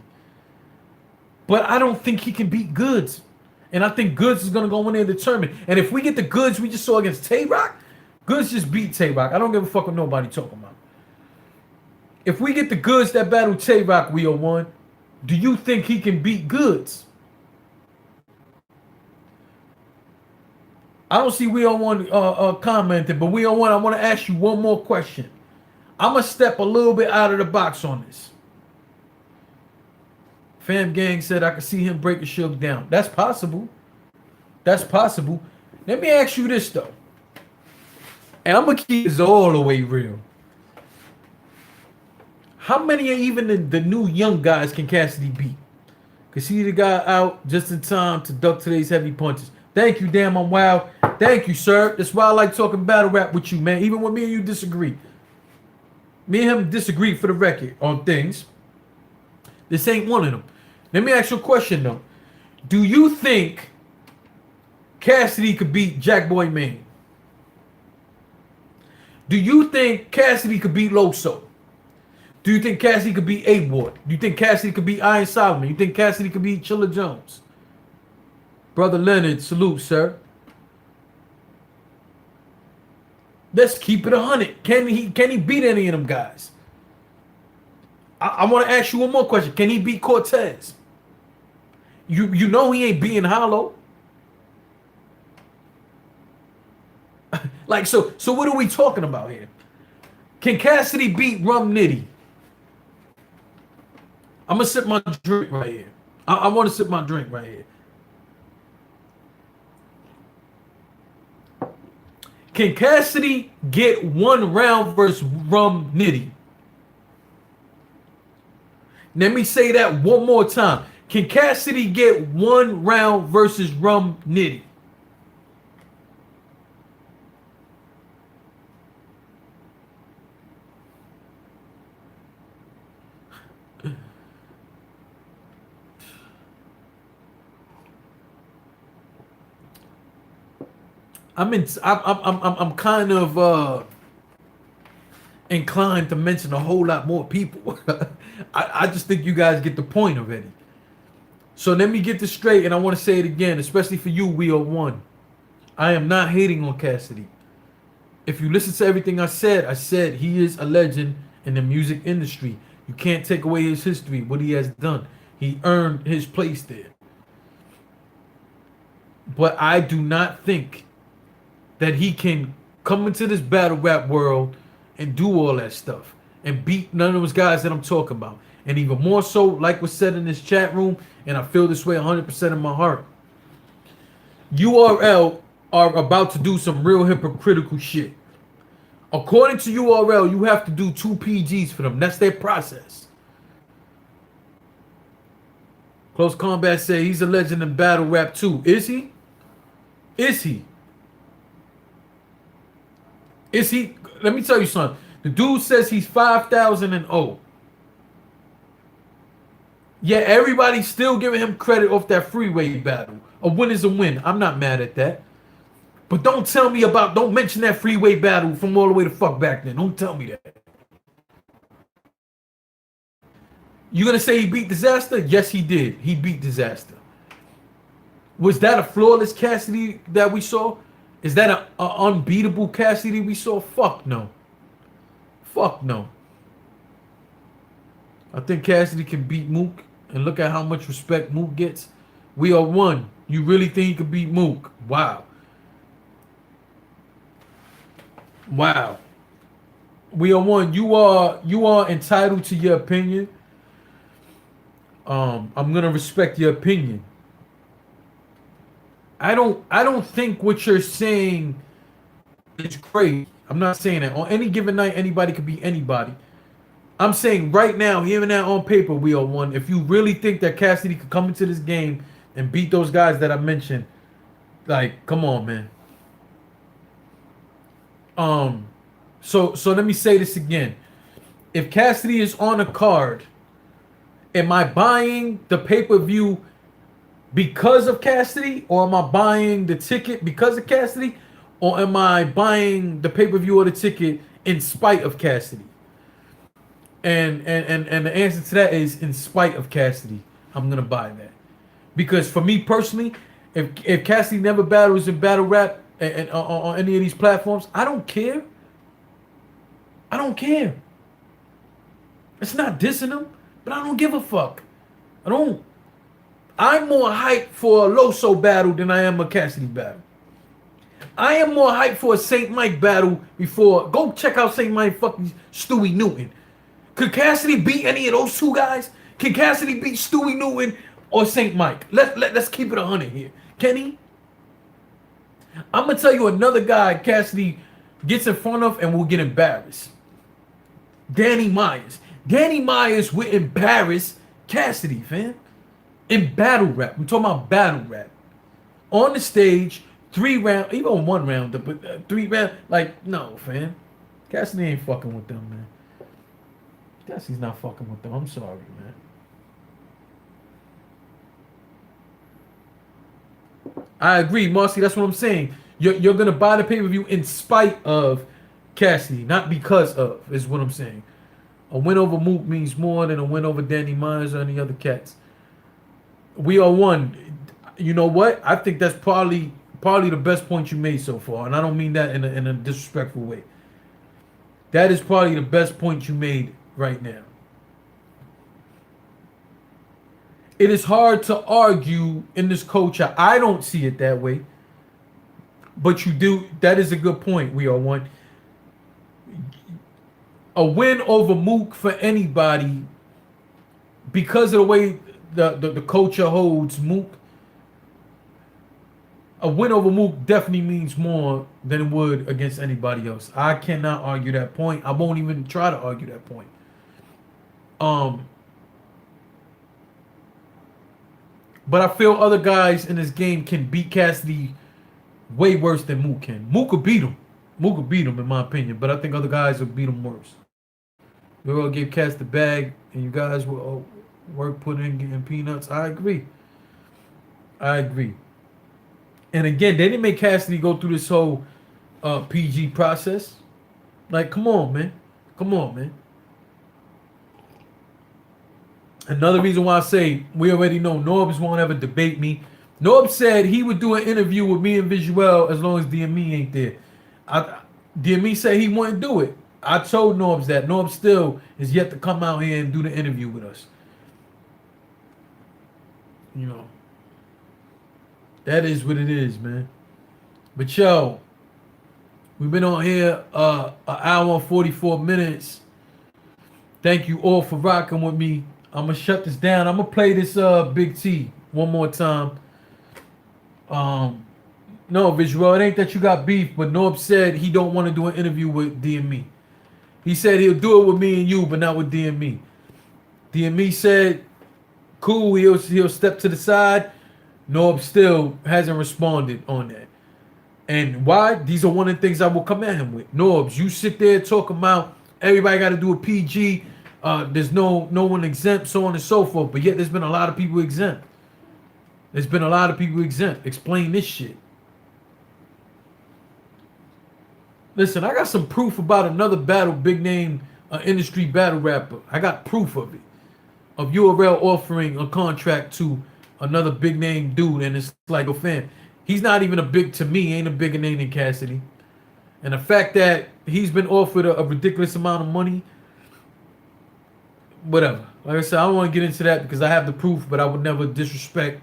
But I don't think he can beat Goods. And I think Goods is going to go in there determined. And if we get the Goods we just saw against Tay-Rock, Goods just beat Tay-Rock. I don't give a fuck what nobody talking about. If we get the Goods that battle Tay-Rock, we are one. Do you think he can beat Goods? I don't see we on one commenting, but we on one. I want to ask you one more question. I'm going to step a little bit out of the box on this. Fam Gang said I could see him breaking Suge down. That's possible. That's possible. Let me ask you this, though. And I'm going to keep this all the way real. How many of even the new young guys can Cassidy beat? Cassidy got out just in time to duck today's heavy punches. Thank you, damn, I'm wild. Thank you, sir. That's why I like talking battle rap with you, man. Even when me and you disagree. Me and him disagree for the record on things. This ain't one of them. Let me ask you a question, though. Do you think Cassidy could beat Jackboy Maine? Do you think Cassidy could beat Loso? Do you think Cassidy could beat A-Ward? Do you think Cassidy could beat Iron Solomon? You think Cassidy could beat Chilla Jones? Brother Leonard, salute, sir. Let's keep it 100. Can he beat any of them guys? I want to ask you one more question. Can he beat Cortez? You know he ain't beating Hollow. Like, so what are we talking about here? Can Cassidy beat Rum Nitty? I'm going to sip my drink right here. I want to sip my drink right here. Can Cassidy get one round versus Rum Nitty? Let me say that one more time. Can Cassidy get one round versus Rum Nitty? I'm kind of inclined to mention a whole lot more people. I just think you guys get the point already. So let me get this straight, and I want to say it again, especially for you, we are one. I am not hating on Cassidy. If you listen to everything I said he is a legend in the music industry. You can't take away his history, what he has done. He earned his place there. But I do not think that he can come into this battle rap world and do all that stuff and beat none of those guys that I'm talking about. And even more so, like was said in this chat room, and I feel this way 100% in my heart, URL are about to do some real hypocritical shit. According to URL, you have to do 2 PGs for them. That's their process. Close Combat say he's a legend in battle rap too. Is he? Is he? Is he? Let me tell you something. The dude says he's 5,000-0. Yeah, everybody's still giving him credit off that freeway battle. A win is a win. I'm not mad at that. But don't mention that freeway battle from all the way the fuck back then. Don't tell me that. You gonna say he beat Disaster? Yes, he did. He beat Disaster. Was that a flawless Cassidy that we saw? Is that an unbeatable Cassidy we saw? Fuck no. Fuck no. I think Cassidy can beat Mook, and look at how much respect Mook gets. We are one. You really think he could beat Mook? Wow. Wow. We are one. You are entitled to your opinion. I'm gonna respect your opinion. I don't think what you're saying is great. I'm not saying that. On any given night, anybody could beat anybody. I'm saying right now, hearing that on paper, we are one. If you really think that Cassidy could come into this game and beat those guys that I mentioned, like, come on, man. So let me say this again. If Cassidy is on a card, am I buying the pay-per-view because of Cassidy, or am I buying the ticket because of Cassidy, or am I buying the pay-per-view or the ticket in spite of Cassidy? And the answer to that is in spite of Cassidy. I'm gonna buy that, because for me personally, if Cassidy never battles in battle rap and on any of these platforms, I don't care. I don't care. It's not dissing him, but I don't give a fuck. I don't. I'm more hyped for a Loso battle than I am a Cassidy battle. I am more hyped for a St. Mike battle before. Go check out St. Mike fucking Stewie Newton. Could Cassidy beat any of those two guys? Can Cassidy beat Stewie Newton or St. Mike? Let's keep it 100 here. Can he? I'm going to tell you another guy Cassidy gets in front of and will get embarrassed. Danny Myers. Danny Myers would embarrass Cassidy, fam. In battle rap. I'm talking about battle rap. On the stage, 3 round, even 1 round, but 3 round, like, no, fam. Cassidy ain't fucking with them, man. Cassidy's not fucking with them. I'm sorry, man. I agree, Marcy. That's what I'm saying. You're gonna buy the pay-per-view in spite of Cassidy, not because of, is what I'm saying. A win over Mook means more than a win over Danny Myers or any other cats. We are one. You know what? I think that's probably the best point you made so far, and I don't mean that in a disrespectful way. That is probably the best point you made right now. It is hard to argue in this culture. I don't see it that way, but you do. That is a good point. We are one. A win over Mook for anybody, because of the way the culture holds Mook, a win over Mook definitely means more than it would against anybody else. I cannot argue that point. I won't even try to argue that point. But I feel other guys in this game can beat Cassidy way worse than Mook can. Mook will beat him. Mook will beat him, in my opinion. But I think other guys will beat him worse. We all give Cass the bag, and you guys will work putting in getting peanuts. I agree. I agree. And again, they didn't make Cassidy go through this whole PG process. Like, come on, man. Come on, man. Another reason why I say we already know Norbs won't ever debate me. Norb said he would do an interview with me and Visuel as long as DME ain't there. DME said he wouldn't do it. I told Norbs that. Norbs still is yet to come out here and do the interview with us. You know. That is what it is, man. But yo, we've been on here an hour and 44 minutes. Thank you all for rocking with me. I'm gonna shut this down. I'm gonna play this Big T one more time. No, Visual, it ain't that you got beef, but Norb said he don't want to do an interview with DME. He said he'll do it with me and you, but not with DME. DME said, cool, he'll step to the side. Norb still hasn't responded on that. And why? These are one of the things I will come at him with. Norbs, you sit there talking about everybody got to do a PG. There's no one exempt, so on and so forth. But yet there's been a lot of people exempt. There's been a lot of people exempt. Explain this shit. Listen, I got some proof about another battle, big name industry battle rapper. I got proof of it. Of URL offering a contract to another big name dude, and it's like, oh, fam, he's not even a big, to me, ain't a bigger name than Cassidy. And the fact that he's been offered a ridiculous amount of money, whatever. Like I said, I don't want to get into that because I have the proof, but I would never disrespect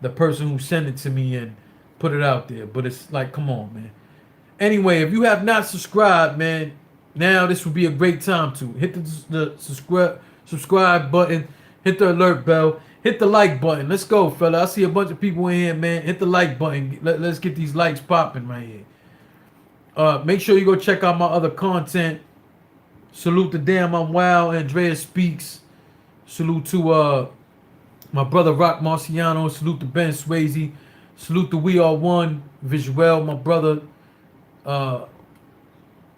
the person who sent it to me and put it out there. But it's like, come on, man. Anyway, if you have not subscribed, man, now this would be a great time to hit the subscribe button, hit the alert bell, hit the like button. Let's go, fella. I see a bunch of people in here, man. Hit the like button. Let's get these likes popping right here. Make sure you go check out my other content. Salute to Damn I'm Wild, Andrea Speaks. Salute to my brother Rock Marciano. Salute to Ben Swayze. Salute to We Are One, Visuel, my brother.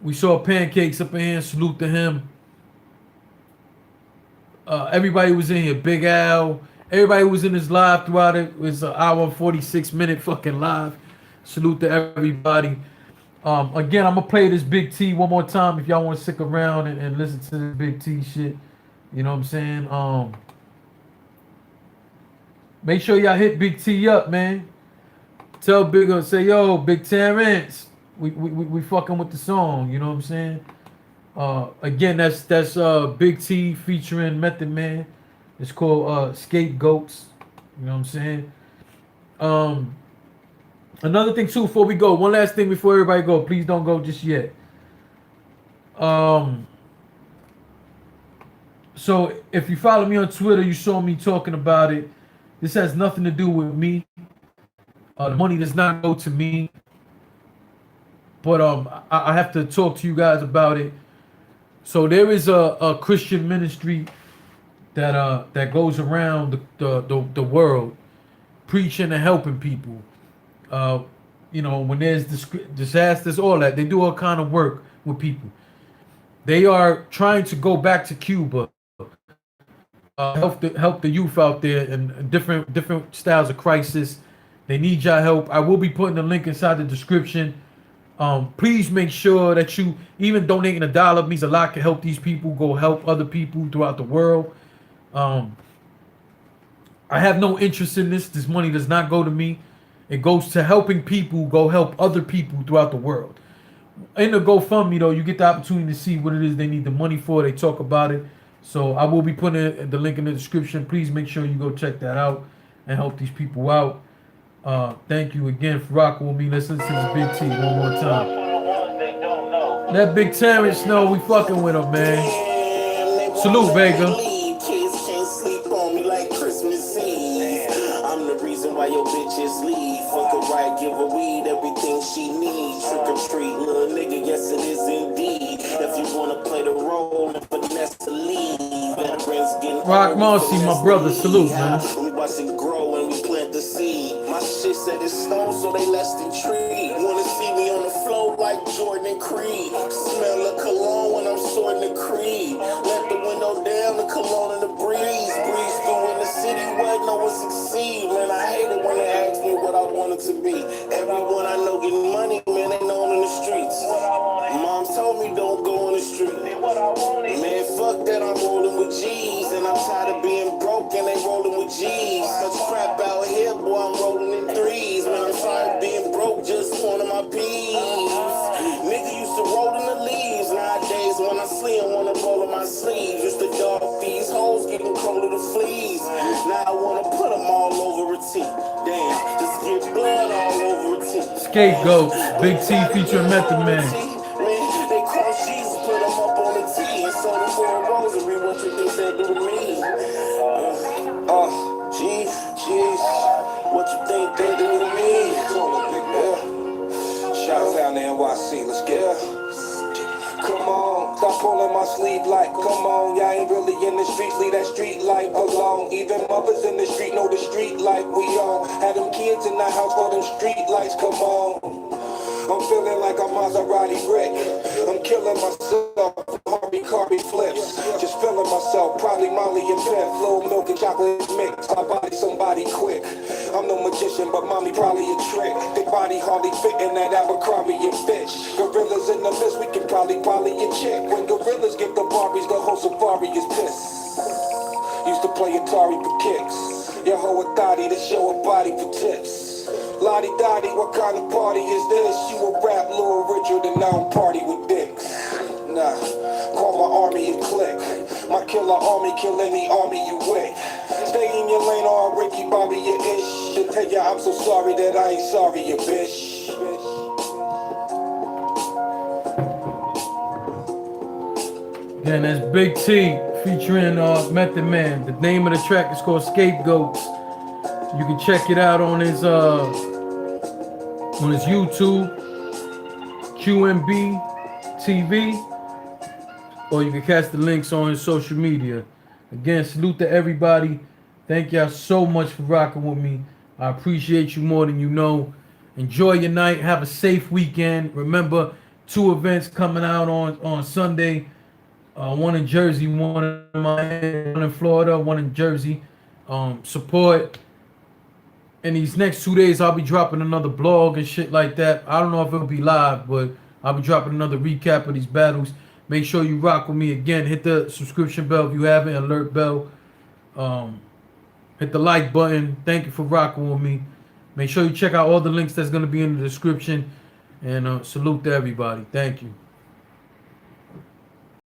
We saw Pancakes up in here. Salute to him. Everybody was in here. Big Al. Everybody was in this live throughout it. It was an hour and 46-minute fucking live. Salute to everybody. Again, I'm gonna play this Big T one more time if y'all want to stick around and listen to this Big T shit. You know what I'm saying? Make sure y'all hit Big T up, man. Tell Big, say, yo, Big Terrence, we fucking with the song. You know what I'm saying? Again, that's Big T featuring Method Man. It's called Scapegoats. You know what I'm saying? Another thing too, before we go, one last thing before everybody go. Please don't go just yet. So if you follow me on Twitter, you saw me talking about it. This has nothing to do with me. The money does not go to me. But I have to talk to you guys about it. So there is a Christian ministry that goes around the world preaching and helping people. You know, when there's disasters, all that, they do all kind of work with people. They are trying to go back to Cuba, help the youth out there in different styles of crisis. They need your help. I will be putting the link inside the description. Please make sure that you, even donating $1 means a lot, can help these people go help other people throughout the world. I have no interest in this. This money does not go to me. It goes to helping people go help other people throughout the world. In the GoFundMe, though, you get the opportunity to see what it is they need the money for. They talk about it. So I will be putting the link in the description. Please make sure you go check that out and help these people out. Thank you again for rocking with me. Let's listen to this Big T one more time. Let Big Terrence know we fucking with him, man. Salute, Vega. Why your bitches leave? Fuck a right, give her weed, everything she needs. Trick or treat, little nigga, yes it is indeed. If you wanna play the role and finesse the lead, veterans getting Rock Marcy, my brother, salute, man. We watch it grow and we plant the seed. My shit said it's stone, so they less than tree. Wanna see me on the floor like Jordan and Creed. Smell of cologne when I'm sorting the creed. Let the window down, the cologne and the breeze. Breeze through in the city where no one succeed. Man, I hate it when they ask me what I wanted to be. Everyone I know getting money, man, they known in the streets. Mom told me don't go in the street. Man, fuck that, I'm rolling with G's. And I'm tired of being broke and they rolling with G's. Such crap out here, boy, I'm rolling in threes. Man, I'm tired of being broke, just one of my peas. Nigga used to roll in the leaves. Nowadays, when I sleep, I wanna roll in my sleeves. Used to dog these hoes, getting cold to the fleas. Now I wanna put them all over a tee. Damn, just get blood all over a tee. Scapegoat, Big T featuring Method Man. They cross Jesus, put them up on the tee. And so the for a rosary, what you think they do to me? Jeez, what you think they do to me? Shout out down to NYC, let's get it. Come on, stop pulling my sleeve like, come on, y'all ain't really in the street, leave that street light alone. Even mothers in the street know the street light we on. Had them kids in the house for them street lights, come on. I'm feeling like a Maserati brick. I'm killing myself, Harvey flips. Just feeling myself, probably Molly and Pep. Little milk and chocolate mix, I body somebody quick. I'm the magician. fishing, but mommy probably a trick. They body hardly fitting that Abercrombie and bitch. Gorillas in the mist, we can probably a chick. When gorillas get the Barbies, the whole safari is pissed. Used to play Atari for kicks. Your hoe a thotty to show a body for tips. Lottie Dottie, what kind of party is this? You a rap Lil Richard and I don't party with dicks. Nah, call my army and click. My killer army kill any army you with. Stay in your lane or I'll Ricky Bobby your ish. And tell ya I'm so sorry that I ain't sorry, you bitch. Again, that's Big T featuring Method Man. The name of the track is called Scapegoats. You can check it out on his YouTube, QMB TV, or you can catch the links on his social media. Again, salute to everybody. Thank y'all so much for rocking with me. I appreciate you more than you know. Enjoy your night. Have a safe weekend. Remember, 2 events coming out on Sunday. One in Jersey, one in Miami, one in Florida, one in Jersey. Support. In these next 2 days, I'll be dropping another blog and shit like that. I don't know if it'll be live, but I'll be dropping another recap of these battles. Make sure you rock with me again. Hit the subscription bell if you haven't, alert bell. Hit the like button. Thank you for rocking with me. Make sure you check out all the links that's going to be in the description. And salute to everybody. Thank you.